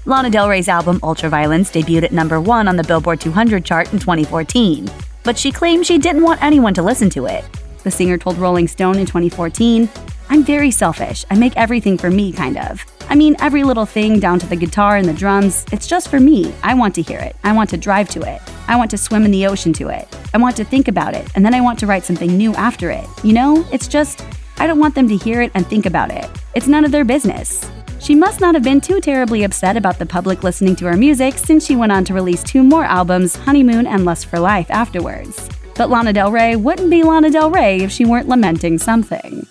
Lana Del Rey's album Ultraviolence debuted at number 1 on the Billboard 200 chart in 2014, but she claimed she didn't want anyone to listen to it. The singer told Rolling Stone in 2014, "I'm very selfish. I make everything for me, kind of. I mean, every little thing down to the guitar and the drums, it's just for me. I want to hear it. I want to drive to it. I want to swim in the ocean to it. I want to think about it, and then I want to write something new after it. You know, it's just, I don't want them to hear it and think about it. It's none of their business." She must not have been too terribly upset about the public listening to her music, since she went on to release 2 more albums, Honeymoon and Lust for Life, afterwards. But Lana Del Rey wouldn't be Lana Del Rey if she weren't lamenting something.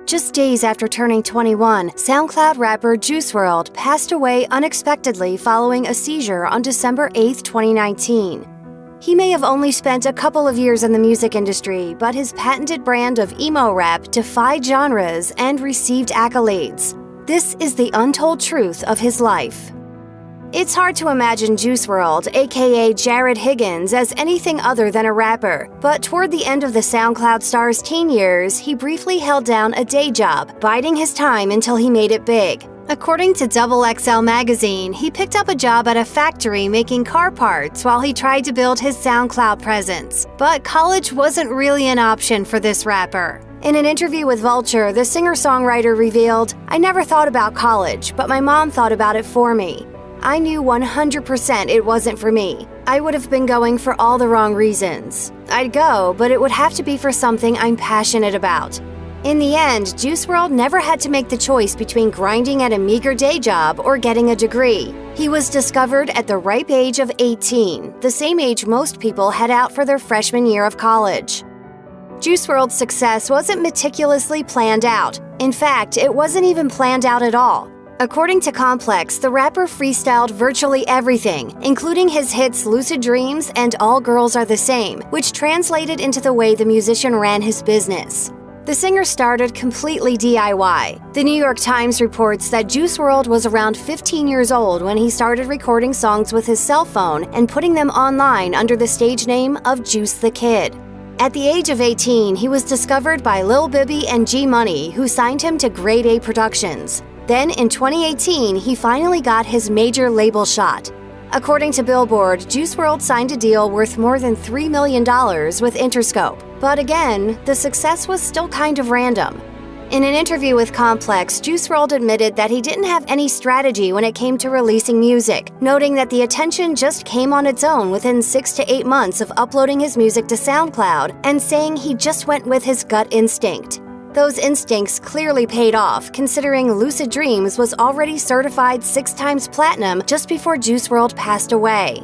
Just days after turning 21, SoundCloud rapper Juice WRLD passed away unexpectedly following a seizure on December 8, 2019. He may have only spent a couple of years in the music industry, but his patented brand of emo rap defied genres and received accolades. This is the untold truth of his life. It's hard to imagine Juice WRLD, aka Jared Higgins, as anything other than a rapper, but toward the end of the SoundCloud star's teen years, he briefly held down a day job, biding his time until he made it big. According to XXL magazine, he picked up a job at a factory making car parts while he tried to build his SoundCloud presence. But college wasn't really an option for this rapper. In an interview with Vulture, the singer-songwriter revealed, "I never thought about college, but my mom thought about it for me. I knew 100% it wasn't for me. I would have been going for all the wrong reasons. I'd go, but it would have to be for something I'm passionate about." In the end, Juice WRLD never had to make the choice between grinding at a meager day job or getting a degree. He was discovered at the ripe age of 18, the same age most people head out for their freshman year of college. Juice WRLD's success wasn't meticulously planned out. In fact, it wasn't even planned out at all. According to Complex, the rapper freestyled virtually everything, including his hits Lucid Dreams and All Girls Are the Same, which translated into the way the musician ran his business. The singer started completely DIY. The New York Times reports that Juice WRLD was around 15 years old when he started recording songs with his cell phone and putting them online under the stage name of Juice the Kid. At the age of 18, he was discovered by Lil Bibby and G Money, who signed him to Grade A Productions. Then, in 2018, he finally got his major label shot. According to Billboard, Juice WRLD signed a deal worth more than $3 million with Interscope. But again, the success was still kind of random. In an interview with Complex, Juice WRLD admitted that he didn't have any strategy when it came to releasing music, noting that the attention just came on its own within 6 to 8 months of uploading his music to SoundCloud, and saying he just went with his gut instinct. Those instincts clearly paid off, considering Lucid Dreams was already certified 6 times platinum just before Juice WRLD passed away.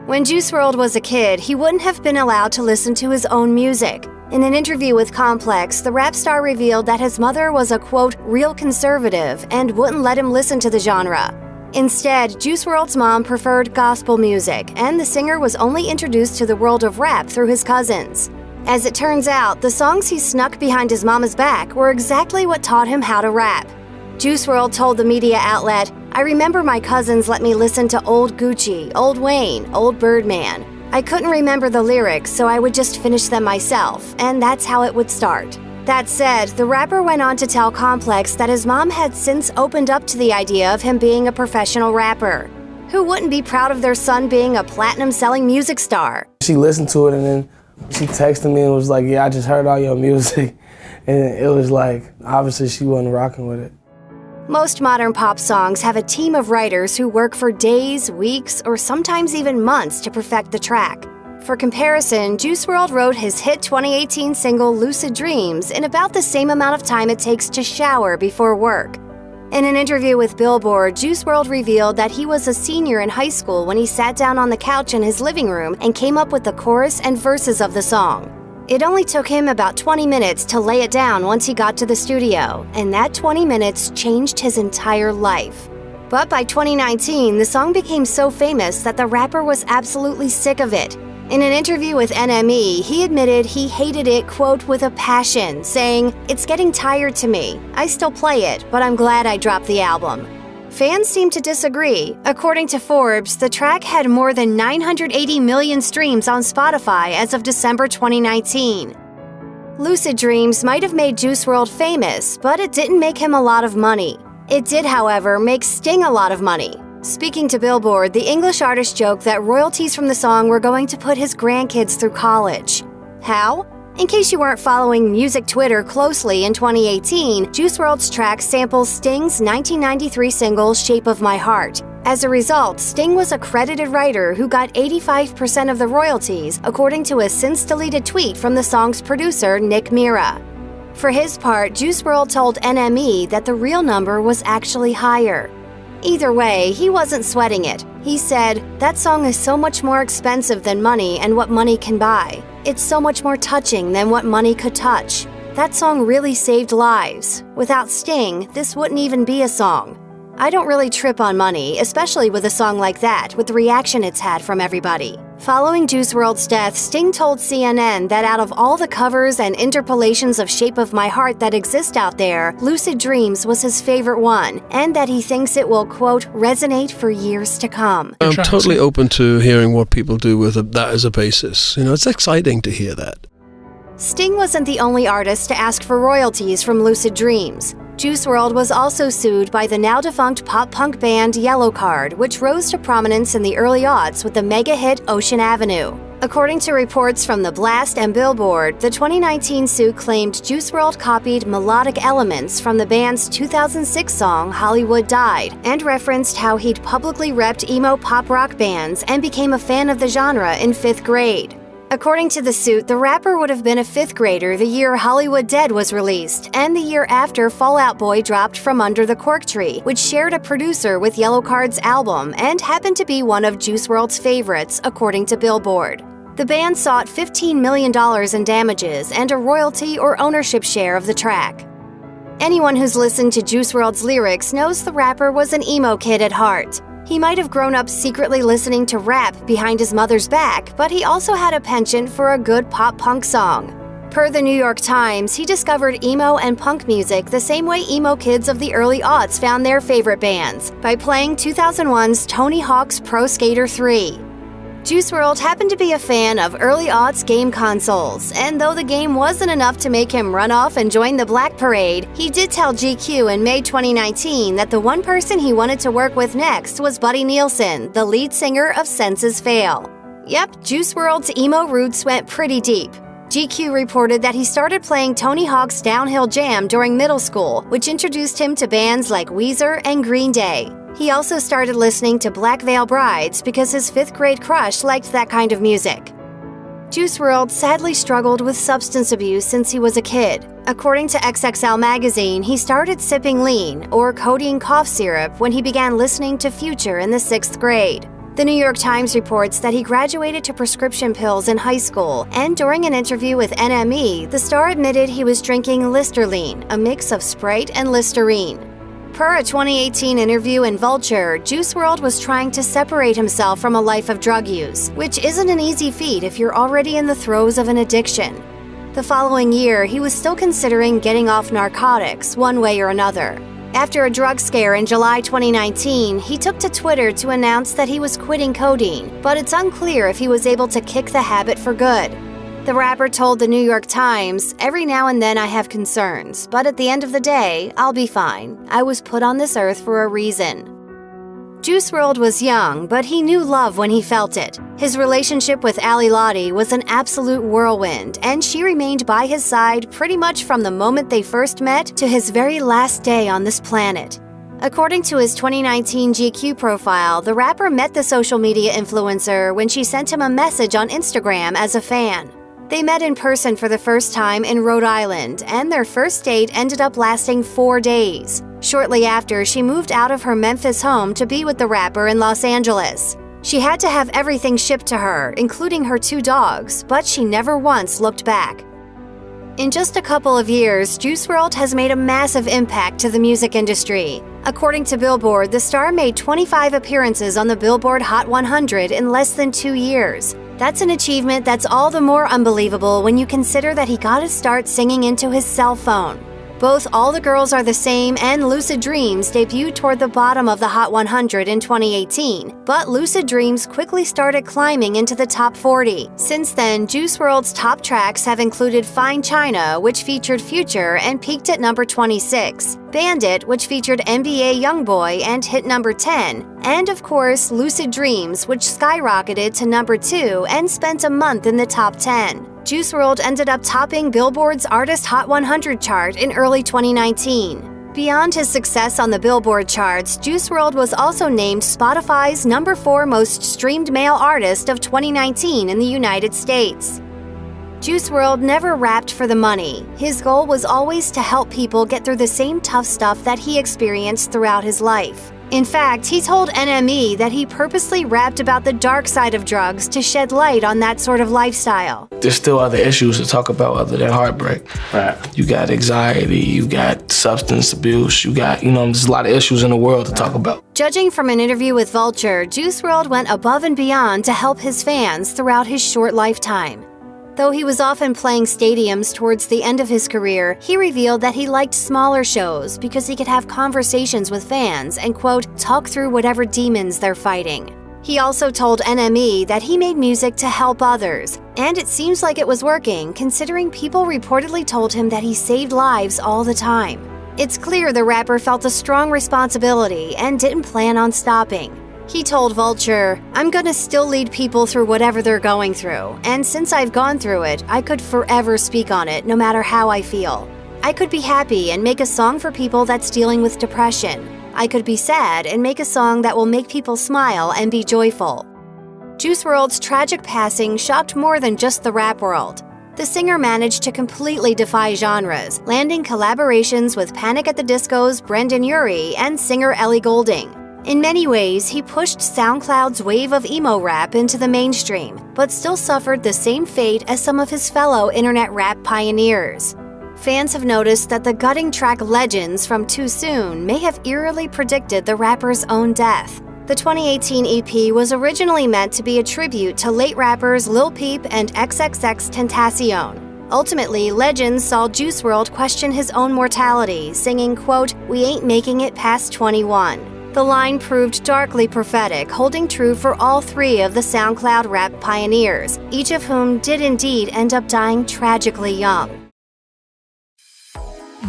When Juice WRLD was a kid, he wouldn't have been allowed to listen to his own music. In an interview with Complex, the rap star revealed that his mother was a, quote, real conservative and wouldn't let him listen to the genre. Instead, Juice WRLD's mom preferred gospel music, and the singer was only introduced to the world of rap through his cousins. As it turns out, the songs he snuck behind his mama's back were exactly what taught him how to rap. Juice WRLD told the media outlet, I remember my cousins let me listen to old Gucci, old Wayne, old Birdman. I couldn't remember the lyrics, so I would just finish them myself, and that's how it would start. That said, the rapper went on to tell Complex that his mom had since opened up to the idea of him being a professional rapper. Who wouldn't be proud of their son being a platinum-selling music star? She listened to it and then she texted me and was like, yeah, I just heard all your music. And it was like, obviously she wasn't rocking with it. Most modern pop songs have a team of writers who work for days, weeks, or sometimes even months to perfect the track. For comparison, Juice WRLD wrote his hit 2018 single Lucid Dreams in about the same amount of time it takes to shower before work. In an interview with Billboard, Juice WRLD revealed that he was a senior in high school when he sat down on the couch in his living room and came up with the chorus and verses of the song. It only took him about 20 minutes to lay it down once he got to the studio, and that 20 minutes changed his entire life. But by 2019, the song became so famous that the rapper was absolutely sick of it. In an interview with NME, he admitted he hated it, quote, with a passion, saying, "It's getting tired to me. I still play it, but I'm glad I dropped the album." Fans seem to disagree. According to Forbes, the track had more than 980 million streams on Spotify as of December 2019. Lucid Dreams might have made Juice WRLD famous, but it didn't make him a lot of money. It did, however, make Sting a lot of money. Speaking to Billboard, the English artist joked that royalties from the song were going to put his grandkids through college. How? In case you weren't following music Twitter closely, in 2018, Juice WRLD's track samples Sting's 1993 single Shape of My Heart. As a result, Sting was a credited writer who got 85% of the royalties, according to a since-deleted tweet from the song's producer, Nick Mira. For his part, Juice WRLD told NME that the real number was actually higher. Either way, he wasn't sweating it. He said, "That song is so much more expensive than money and what money can buy. It's so much more touching than what money could touch. That song really saved lives. Without Sting, this wouldn't even be a song. I don't really trip on money, especially with a song like that, with the reaction it's had from everybody." Following Juice WRLD's death, Sting told CNN that out of all the covers and interpolations of Shape of My Heart that exist out there, Lucid Dreams was his favorite one, and that he thinks it will, quote, resonate for years to come. I'm totally open to hearing what people do with that as a basis. You know, it's exciting to hear that. Sting wasn't the only artist to ask for royalties from Lucid Dreams. Juice WRLD was also sued by the now-defunct pop-punk band Yellowcard, which rose to prominence in the early aughts with the mega hit Ocean Avenue. According to reports from The Blast and Billboard, the 2019 suit claimed Juice WRLD copied melodic elements from the band's 2006 song Hollywood Died, and referenced how he'd publicly repped emo pop-rock bands and became a fan of the genre in 5th grade. According to the suit, the rapper would have been a 5th grader the year Hollywood Dead was released, and the year after Fall Out Boy dropped From Under the Cork Tree, which shared a producer with Yellowcard's album and happened to be one of Juice WRLD's favorites, according to Billboard. The band sought $15 million in damages and a royalty or ownership share of the track. Anyone who's listened to Juice WRLD's lyrics knows the rapper was an emo kid at heart. He might have grown up secretly listening to rap behind his mother's back, but he also had a penchant for a good pop-punk song. Per the New York Times, he discovered emo and punk music the same way emo kids of the early aughts found their favorite bands, by playing 2001's Tony Hawk's Pro Skater 3. Juice WRLD happened to be a fan of early aughts game consoles, and though the game wasn't enough to make him run off and join the Black Parade, he did tell GQ in May 2019 that the one person he wanted to work with next was Buddy Nielsen, the lead singer of Senses Fail. Yep, Juice WRLD's emo roots went pretty deep. GQ reported that he started playing Tony Hawk's Downhill Jam during middle school, which introduced him to bands like Weezer and Green Day. He also started listening to Black Veil Brides because his 5th grade crush liked that kind of music. Juice WRLD sadly struggled with substance abuse since he was a kid. According to XXL magazine, he started sipping lean, or codeine cough syrup, when he began listening to Future in the 6th grade. The New York Times reports that he graduated to prescription pills in high school, and during an interview with NME, the star admitted he was drinking Listerine, a mix of Sprite and Listerine. Per a 2018 interview in Vulture, Juice WRLD was trying to separate himself from a life of drug use, which isn't an easy feat if you're already in the throes of an addiction. The following year, he was still considering getting off narcotics one way or another. After a drug scare in July 2019, he took to Twitter to announce that he was quitting codeine, but it's unclear if he was able to kick the habit for good. The rapper told the New York Times, "Every now and then I have concerns, but at the end of the day, I'll be fine. I was put on this earth for a reason." Juice WRLD was young, but he knew love when he felt it. His relationship with Ali Lottie was an absolute whirlwind, and she remained by his side pretty much from the moment they first met to his very last day on this planet. According to his 2019 GQ profile, the rapper met the social media influencer when she sent him a message on Instagram as a fan. They met in person for the first time in Rhode Island, and their first date ended up lasting 4 days. Shortly after, she moved out of her Memphis home to be with the rapper in Los Angeles. She had to have everything shipped to her, including her 2 dogs, but she never once looked back. In just a couple of years, Juice WRLD has made a massive impact to the music industry. According to Billboard, the star made 25 appearances on the Billboard Hot 100 in less than 2 years. That's an achievement that's all the more unbelievable when you consider that he got his start singing into his cell phone. Both All the Girls Are the Same and Lucid Dreams debuted toward the bottom of the Hot 100 in 2018, but Lucid Dreams quickly started climbing into the top 40. Since then, Juice WRLD's top tracks have included Fine China, which featured Future and peaked at number 26, Bandit, which featured NBA Youngboy and hit number 10, and of course, Lucid Dreams, which skyrocketed to number 2 and spent a month in the top 10. Juice WRLD ended up topping Billboard's Artist Hot 100 chart in early 2019. Beyond his success on the Billboard charts, Juice WRLD was also named Spotify's number 4 most streamed male artist of 2019 in the United States. Juice WRLD never rapped for the money. His goal was always to help people get through the same tough stuff that he experienced throughout his life. In fact, he told NME that he purposely rapped about the dark side of drugs to shed light on that sort of lifestyle. There's still other issues to talk about other than heartbreak. Right. You got anxiety, you got substance abuse, you got, there's a lot of issues in the world to talk about. Judging from an interview with Vulture, Juice WRLD went above and beyond to help his fans throughout his short lifetime. Though he was often playing stadiums towards the end of his career, he revealed that he liked smaller shows because he could have conversations with fans and, quote, talk through whatever demons they're fighting. He also told NME that he made music to help others, and it seems like it was working, considering people reportedly told him that he saved lives all the time. It's clear the rapper felt a strong responsibility and didn't plan on stopping. He told Vulture, "I'm gonna still lead people through whatever they're going through, and since I've gone through it, I could forever speak on it no matter how I feel. I could be happy and make a song for people that's dealing with depression. I could be sad and make a song that will make people smile and be joyful." Juice WRLD's tragic passing shocked more than just the rap world. The singer managed to completely defy genres, landing collaborations with Panic at the Disco's Brendan Urie and singer Ellie Goulding. In many ways, he pushed SoundCloud's wave of emo rap into the mainstream, but still suffered the same fate as some of his fellow internet rap pioneers. Fans have noticed that the gutting track Legends from Too Soon may have eerily predicted the rapper's own death. The 2018 EP was originally meant to be a tribute to late rappers Lil Peep and XXXTentacion. Ultimately, Legends saw Juice WRLD question his own mortality, singing, quote, "We ain't making it past 21. The line proved darkly prophetic, holding true for all 3 of the SoundCloud rap pioneers, each of whom did indeed end up dying tragically young.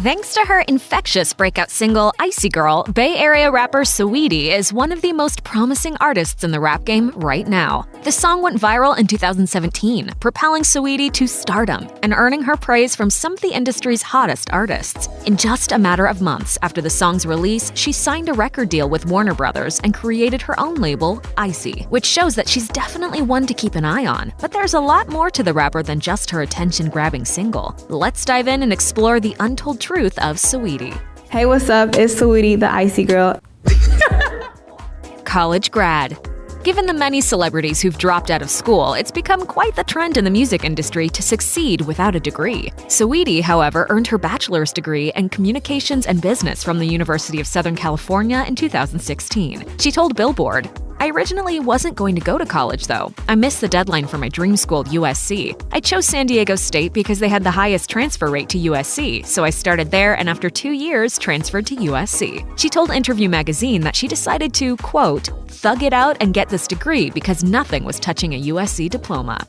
Thanks to her infectious breakout single, Icy Girl, Bay Area rapper Saweetie is one of the most promising artists in the rap game right now. The song went viral in 2017, propelling Saweetie to stardom and earning her praise from some of the industry's hottest artists. In just a matter of months after the song's release, she signed a record deal with Warner Brothers and created her own label, Icy, which shows that she's definitely one to keep an eye on. But there's a lot more to the rapper than just her attention-grabbing single. Let's dive in and explore the untold truth of Saweetie. Hey, what's up? It's Saweetie, the Icy Girl. College grad. Given the many celebrities who've dropped out of school, it's become quite the trend in the music industry to succeed without a degree. Saweetie, however, earned her bachelor's degree in communications and business from the University of Southern California in 2016. She told Billboard, I originally wasn't going to go to college, though. I missed the deadline for my dream school, USC. I chose San Diego State because they had the highest transfer rate to USC, so I started there and after 2 years transferred to USC. She told Interview magazine that she decided to, quote, thug it out and get this degree because nothing was touching a USC diploma.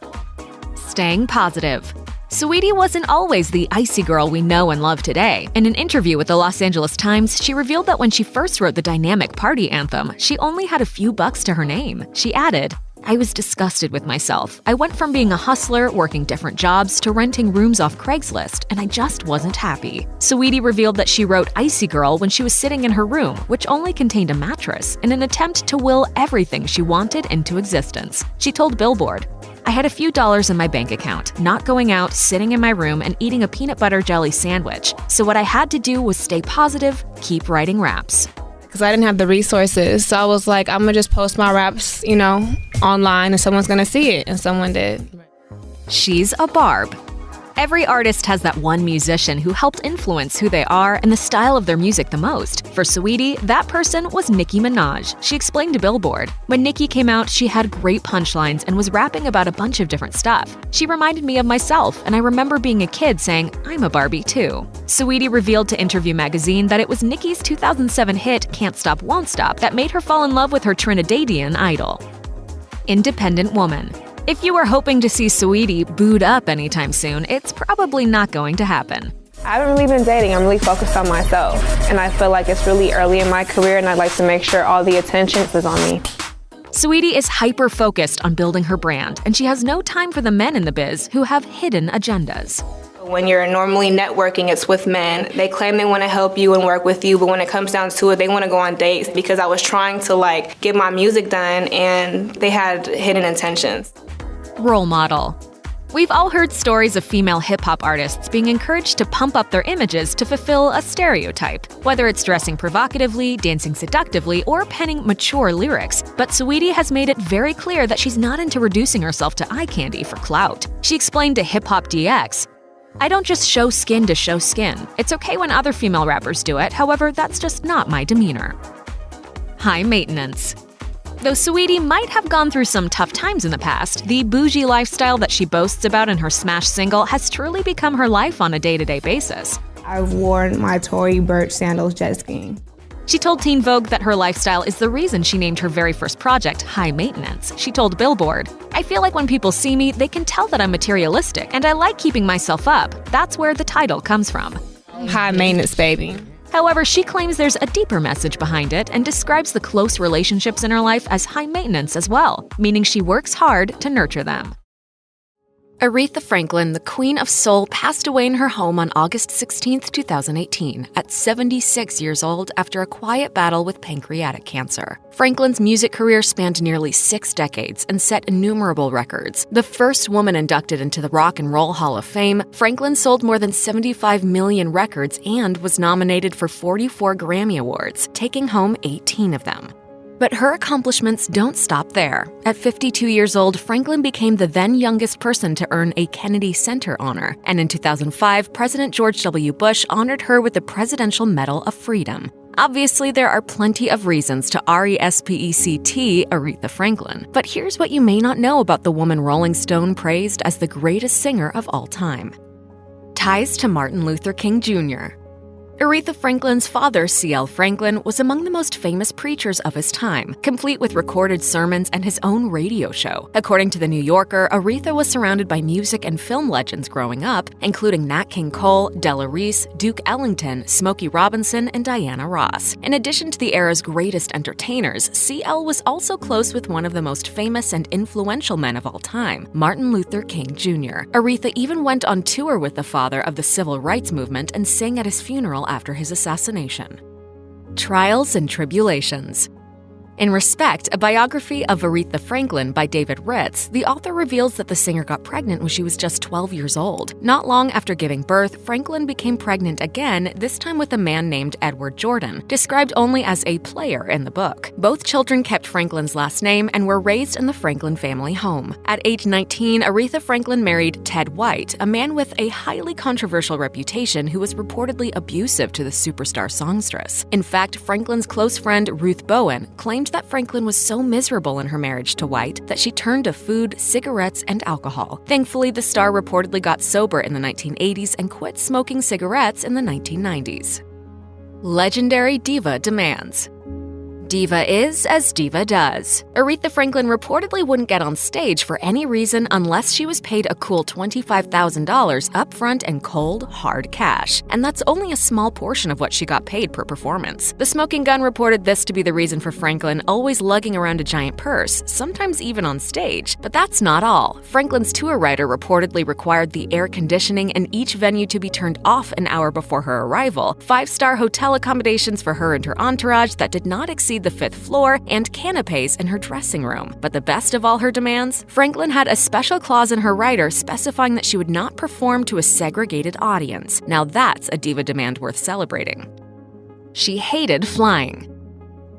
Staying positive. Saweetie wasn't always the icy girl we know and love today. In an interview with the Los Angeles Times, she revealed that when she first wrote the dynamic party anthem, she only had a few bucks to her name. She added, I was disgusted with myself. I went from being a hustler, working different jobs, to renting rooms off Craigslist, and I just wasn't happy. Saweetie revealed that she wrote Icy Girl when she was sitting in her room, which only contained a mattress, in an attempt to will everything she wanted into existence. She told Billboard, I had a few dollars in my bank account, not going out, sitting in my room, and eating a peanut butter jelly sandwich. So what I had to do was stay positive, keep writing raps. Because I didn't have the resources, so I was like, I'm gonna just post my raps, online, and someone's gonna see it, and someone did. She's a Barb. Every artist has that one musician who helped influence who they are and the style of their music the most. For Saweetie, that person was Nicki Minaj. She explained to Billboard, when Nicki came out, she had great punchlines and was rapping about a bunch of different stuff. She reminded me of myself, and I remember being a kid saying, I'm a Barbie too. Saweetie revealed to Interview magazine that it was Nicki's 2007 hit Can't Stop Won't Stop that made her fall in love with her Trinidadian idol. Independent woman. If you were hoping to see Saweetie booed up anytime soon, it's probably not going to happen. I haven't really been dating. I'm really focused on myself. And I feel like it's really early in my career, and I'd like to make sure all the attention is on me. Saweetie is hyper-focused on building her brand, and she has no time for the men in the biz who have hidden agendas. When you're normally networking, it's with men. They claim they want to help you and work with you, but when it comes down to it, they want to go on dates because I was trying to get my music done, and they had hidden intentions. Role model. We've all heard stories of female hip-hop artists being encouraged to pump up their images to fulfill a stereotype, whether it's dressing provocatively, dancing seductively, or penning mature lyrics. But Saweetie has made it very clear that she's not into reducing herself to eye candy for clout. She explained to Hip Hop DX, I don't just show skin to show skin. It's okay when other female rappers do it, however, that's just not my demeanor. High maintenance. Though Saweetie might have gone through some tough times in the past, the bougie lifestyle that she boasts about in her smash single has truly become her life on a day-to-day basis. I've worn my Tory Burch sandals jet skiing. She told Teen Vogue that her lifestyle is the reason she named her very first project High Maintenance. She told Billboard, I feel like when people see me, they can tell that I'm materialistic, and I like keeping myself up. That's where the title comes from. High maintenance, baby. However, she claims there's a deeper message behind it and describes the close relationships in her life as high maintenance as well, meaning she works hard to nurture them. Aretha Franklin, the Queen of Soul, passed away in her home on August 16, 2018, at 76 years old after a quiet battle with pancreatic cancer. Franklin's music career spanned nearly 6 decades and set innumerable records. The first woman inducted into the Rock and Roll Hall of Fame, Franklin sold more than 75 million records and was nominated for 44 Grammy Awards, taking home 18 of them. But her accomplishments don't stop there. At 52 years old, Franklin became the then youngest person to earn a Kennedy Center honor, and in 2005, President George W. Bush honored her with the Presidential Medal of Freedom. Obviously, there are plenty of reasons to RESPECT Aretha Franklin, but here's what you may not know about the woman Rolling Stone praised as the greatest singer of all time. Ties to Martin Luther King Jr. Aretha Franklin's father, C.L. Franklin, was among the most famous preachers of his time, complete with recorded sermons and his own radio show. According to The New Yorker, Aretha was surrounded by music and film legends growing up, including Nat King Cole, Della Reese, Duke Ellington, Smokey Robinson, and Diana Ross. In addition to the era's greatest entertainers, C.L. was also close with one of the most famous and influential men of all time, Martin Luther King Jr. Aretha even went on tour with the father of the civil rights movement and sang at his funeral after his assassination. Trials and Tribulations. In Respect, a biography of Aretha Franklin by David Ritz, the author reveals that the singer got pregnant when she was just 12 years old. Not long after giving birth, Franklin became pregnant again, this time with a man named Edward Jordan, described only as a player in the book. Both children kept Franklin's last name and were raised in the Franklin family home. At age 19, Aretha Franklin married Ted White, a man with a highly controversial reputation who was reportedly abusive to the superstar songstress. In fact, Franklin's close friend Ruth Bowen claimed claimed that Franklin was so miserable in her marriage to White that she turned to food, cigarettes, and alcohol. Thankfully, the star reportedly got sober in the 1980s and quit smoking cigarettes in the 1990s. Legendary diva demands. Diva is as diva does. Aretha Franklin reportedly wouldn't get on stage for any reason unless she was paid a cool $25,000 upfront in cold, hard cash. And that's only a small portion of what she got paid per performance. The Smoking Gun reported this to be the reason for Franklin always lugging around a giant purse, sometimes even on stage. But that's not all. Franklin's tour writer reportedly required the air conditioning in each venue to be turned off an hour before her arrival, 5-star hotel accommodations for her and her entourage that did not exceed the 5th floor, and canapes in her dressing room. But the best of all her demands? Franklin had a special clause in her rider specifying that she would not perform to a segregated audience. Now that's a diva demand worth celebrating. She hated flying.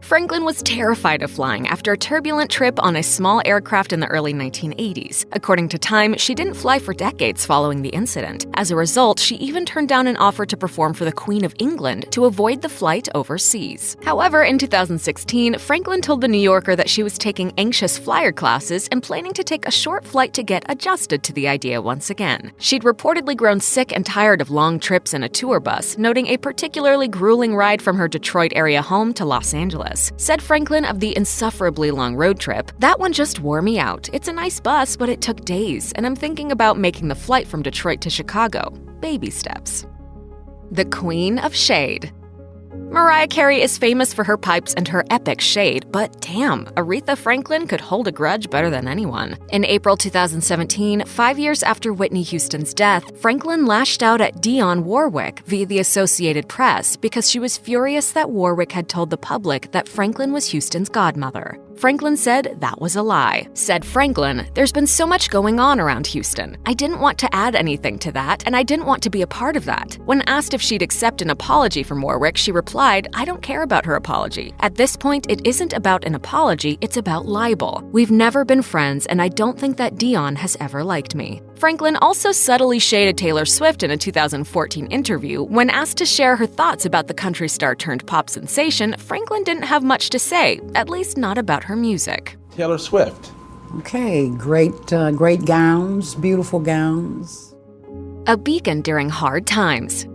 Franklin was terrified of flying after a turbulent trip on a small aircraft in the early 1980s. According to Time, she didn't fly for decades following the incident. As a result, she even turned down an offer to perform for the Queen of England to avoid the flight overseas. However, in 2016, Franklin told The New Yorker that she was taking anxious flyer classes and planning to take a short flight to get adjusted to the idea once again. She'd reportedly grown sick and tired of long trips in a tour bus, noting a particularly grueling ride from her Detroit area home to Los Angeles. Said Franklin of the insufferably long road trip, "That one just wore me out. It's a nice bus, but it took days, and I'm thinking about making the flight from Detroit to Chicago. Baby steps." The Queen of Shade. Mariah Carey is famous for her pipes and her epic shade, but damn, Aretha Franklin could hold a grudge better than anyone. In April 2017, 5 years after Whitney Houston's death, Franklin lashed out at Dionne Warwick via the Associated Press because she was furious that Warwick had told the public that Franklin was Houston's godmother. Franklin said that was a lie. Said Franklin, "There's been so much going on around Houston. I didn't want to add anything to that, and I didn't want to be a part of that." When asked if she'd accept an apology from Warwick, she replied, "I don't care about her apology. At this point, it isn't about an apology, it's about libel. We've never been friends, and I don't think that Dionne has ever liked me." Franklin also subtly shaded Taylor Swift in a 2014 interview. When asked to share her thoughts about the country star turned pop sensation, Franklin didn't have much to say, at least not about her music. Taylor Swift. Okay, great gowns, beautiful gowns. A beacon during hard times.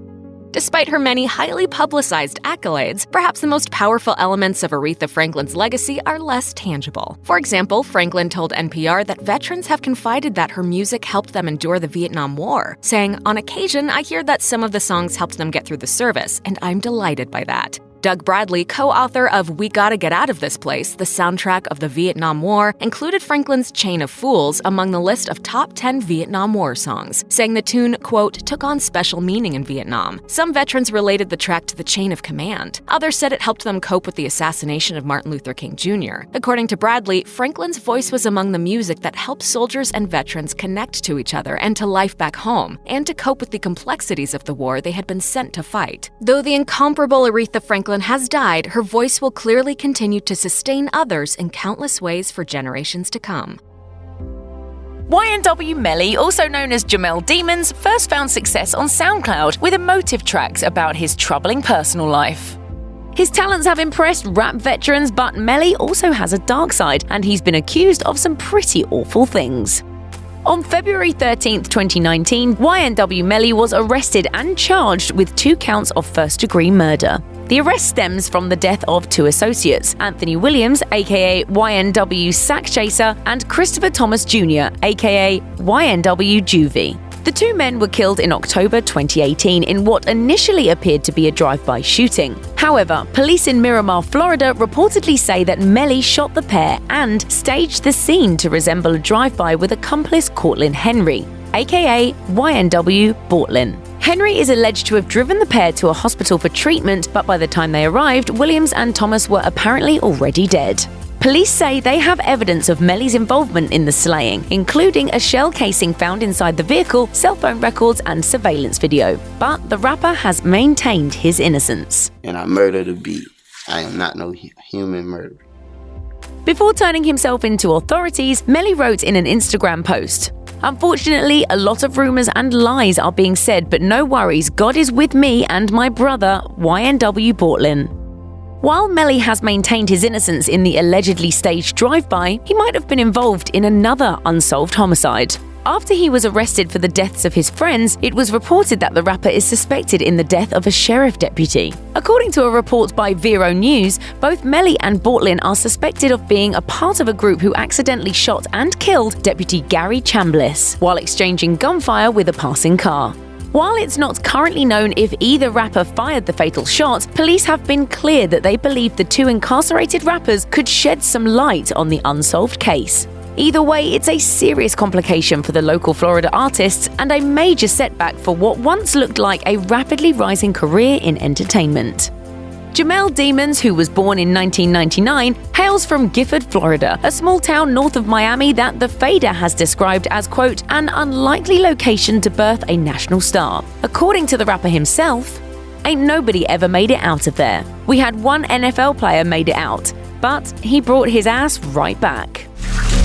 Despite her many highly publicized accolades, perhaps the most powerful elements of Aretha Franklin's legacy are less tangible. For example, Franklin told NPR that veterans have confided that her music helped them endure the Vietnam War, saying, "On occasion, I hear that some of the songs helped them get through the service, and I'm delighted by that." Doug Bradley, co-author of We Gotta Get Out of This Place, the soundtrack of the Vietnam War, included Franklin's Chain of Fools among the list of top 10 Vietnam War songs, saying the tune, quote, took on special meaning in Vietnam. Some veterans related the track to the chain of command. Others said it helped them cope with the assassination of Martin Luther King Jr. According to Bradley, Franklin's voice was among the music that helped soldiers and veterans connect to each other and to life back home, and to cope with the complexities of the war they had been sent to fight. Though the incomparable Aretha Franklin has died, her voice will clearly continue to sustain others in countless ways for generations to come. YNW Melly, also known as Jamel Demons, first found success on SoundCloud with emotive tracks about his troubling personal life. His talents have impressed rap veterans, but Melly also has a dark side, and he's been accused of some pretty awful things. On February 13, 2019, YNW Melly was arrested and charged with 2 counts of first-degree murder. The arrest stems from the death of 2 associates, Anthony Williams, aka YNW Sack Chaser, and Christopher Thomas Jr., aka YNW Juvie. The 2 men were killed in October 2018 in what initially appeared to be a drive-by shooting. However, police in Miramar, Florida reportedly say that Melly shot the pair and staged the scene to resemble a drive-by with accomplice Cortland Henry, aka YNW Bortlin. Henry is alleged to have driven the pair to a hospital for treatment, but by the time they arrived, Williams and Thomas were apparently already dead. Police say they have evidence of Melly's involvement in the slaying, including a shell casing found inside the vehicle, cell phone records, and surveillance video. But the rapper has maintained his innocence. And I murdered a beat. I am not no human murderer. Before turning himself into authorities, Melly wrote in an Instagram post, "Unfortunately, a lot of rumors and lies are being said, but no worries, God is with me and my brother, YNW Bortlin." While Melly has maintained his innocence in the allegedly staged drive-by, he might have been involved in another unsolved homicide. After he was arrested for the deaths of his friends, it was reported that the rapper is suspected in the death of a sheriff deputy. According to a report by Vero News, both Melly and Bortlin are suspected of being a part of a group who accidentally shot and killed Deputy Gary Chambliss while exchanging gunfire with a passing car. While it's not currently known if either rapper fired the fatal shot, police have been clear that they believe the two incarcerated rappers could shed some light on the unsolved case. Either way, it's a serious complication for the local Florida artists and a major setback for what once looked like a rapidly rising career in entertainment. Jamel Demons, who was born in 1999, hails from Gifford, Florida, a small town north of Miami that the Fader has described as, quote, an unlikely location to birth a national star. According to the rapper himself, ain't nobody ever made it out of there. We had one NFL player made it out, but he brought his ass right back.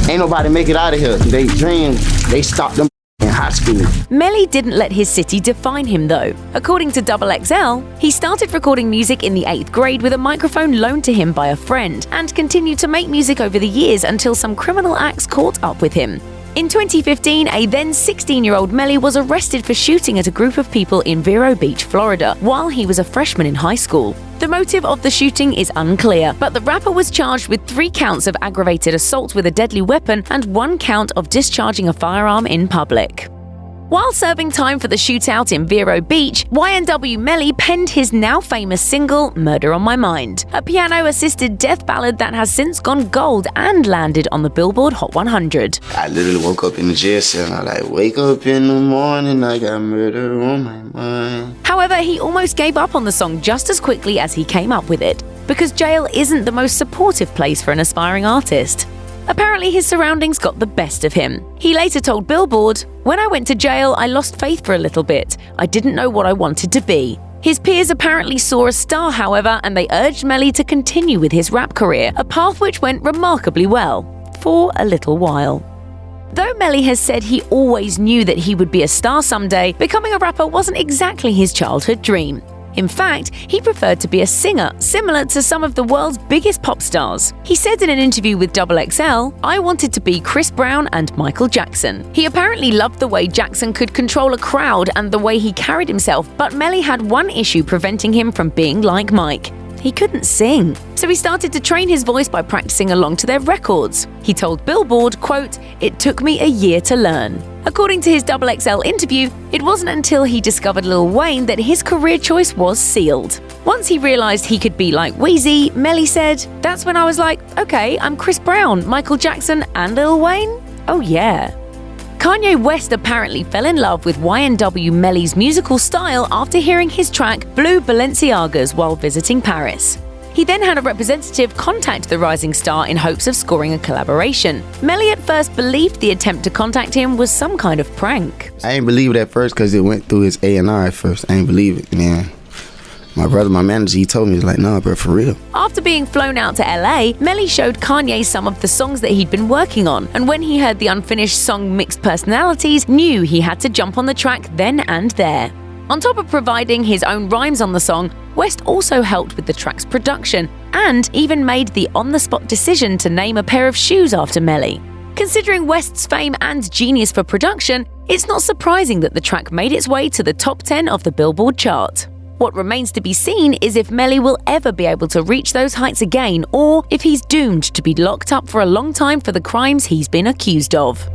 Ain't nobody make it out of here. They dream, they stopped them in high school. Melly didn't let his city define him though. According to XXL, he started recording music in the 8th grade with a microphone loaned to him by a friend and continued to make music over the years until some criminal acts caught up with him. In 2015, a then 16-year-old Melly was arrested for shooting at a group of people in Vero Beach, Florida, while he was a freshman in high school. The motive of the shooting is unclear, but the rapper was charged with 3 counts of aggravated assault with a deadly weapon and 1 count of discharging a firearm in public. While serving time for the shootout in Vero Beach, YNW Melly penned his now famous single, Murder on My Mind, a piano-assisted death ballad that has since gone gold and landed on the Billboard Hot 100. I literally woke up in the jail cell and I like, wake up in the morning, I got murder on my mind. However, he almost gave up on the song just as quickly as he came up with it, because jail isn't the most supportive place for an aspiring artist. Apparently, his surroundings got the best of him. He later told Billboard, "When I went to jail, I lost faith for a little bit. I didn't know what I wanted to be." His peers apparently saw a star, however, and they urged Melly to continue with his rap career, a path which went remarkably well, for a little while. Though Melly has said he always knew that he would be a star someday, becoming a rapper wasn't exactly his childhood dream. In fact, he preferred to be a singer, similar to some of the world's biggest pop stars. He said in an interview with XXL, "I wanted to be Chris Brown and Michael Jackson." He apparently loved the way Jackson could control a crowd and the way he carried himself, but Melly had one issue preventing him from being like Mike. He couldn't sing. So he started to train his voice by practicing along to their records. He told Billboard, quote, "It took me a year to learn." According to his XXL interview, it wasn't until he discovered Lil Wayne that his career choice was sealed. Once he realized he could be like Weezy, Melly said, "That's when I was like, okay, I'm Chris Brown, Michael Jackson, and Lil Wayne? Oh yeah." Kanye West apparently fell in love with YNW Melly's musical style after hearing his track Blue Balenciagas while visiting Paris. He then had a representative contact the rising star in hopes of scoring a collaboration. Melly at first believed the attempt to contact him was some kind of prank. I ain't believe it at first because it went through his A&R at first. I ain't believe it. And then my brother, my manager, he told me, he's like, nah, bro, for real. After being flown out to LA, Melly showed Kanye some of the songs that he'd been working on, and when he heard the unfinished song Mixed Personalities, knew he had to jump on the track then and there. On top of providing his own rhymes on the song, West also helped with the track's production and even made the on-the-spot decision to name a pair of shoes after Melly. Considering West's fame and genius for production, it's not surprising that the track made its way to the top 10 of the Billboard chart. What remains to be seen is if Melly will ever be able to reach those heights again, or if he's doomed to be locked up for a long time for the crimes he's been accused of.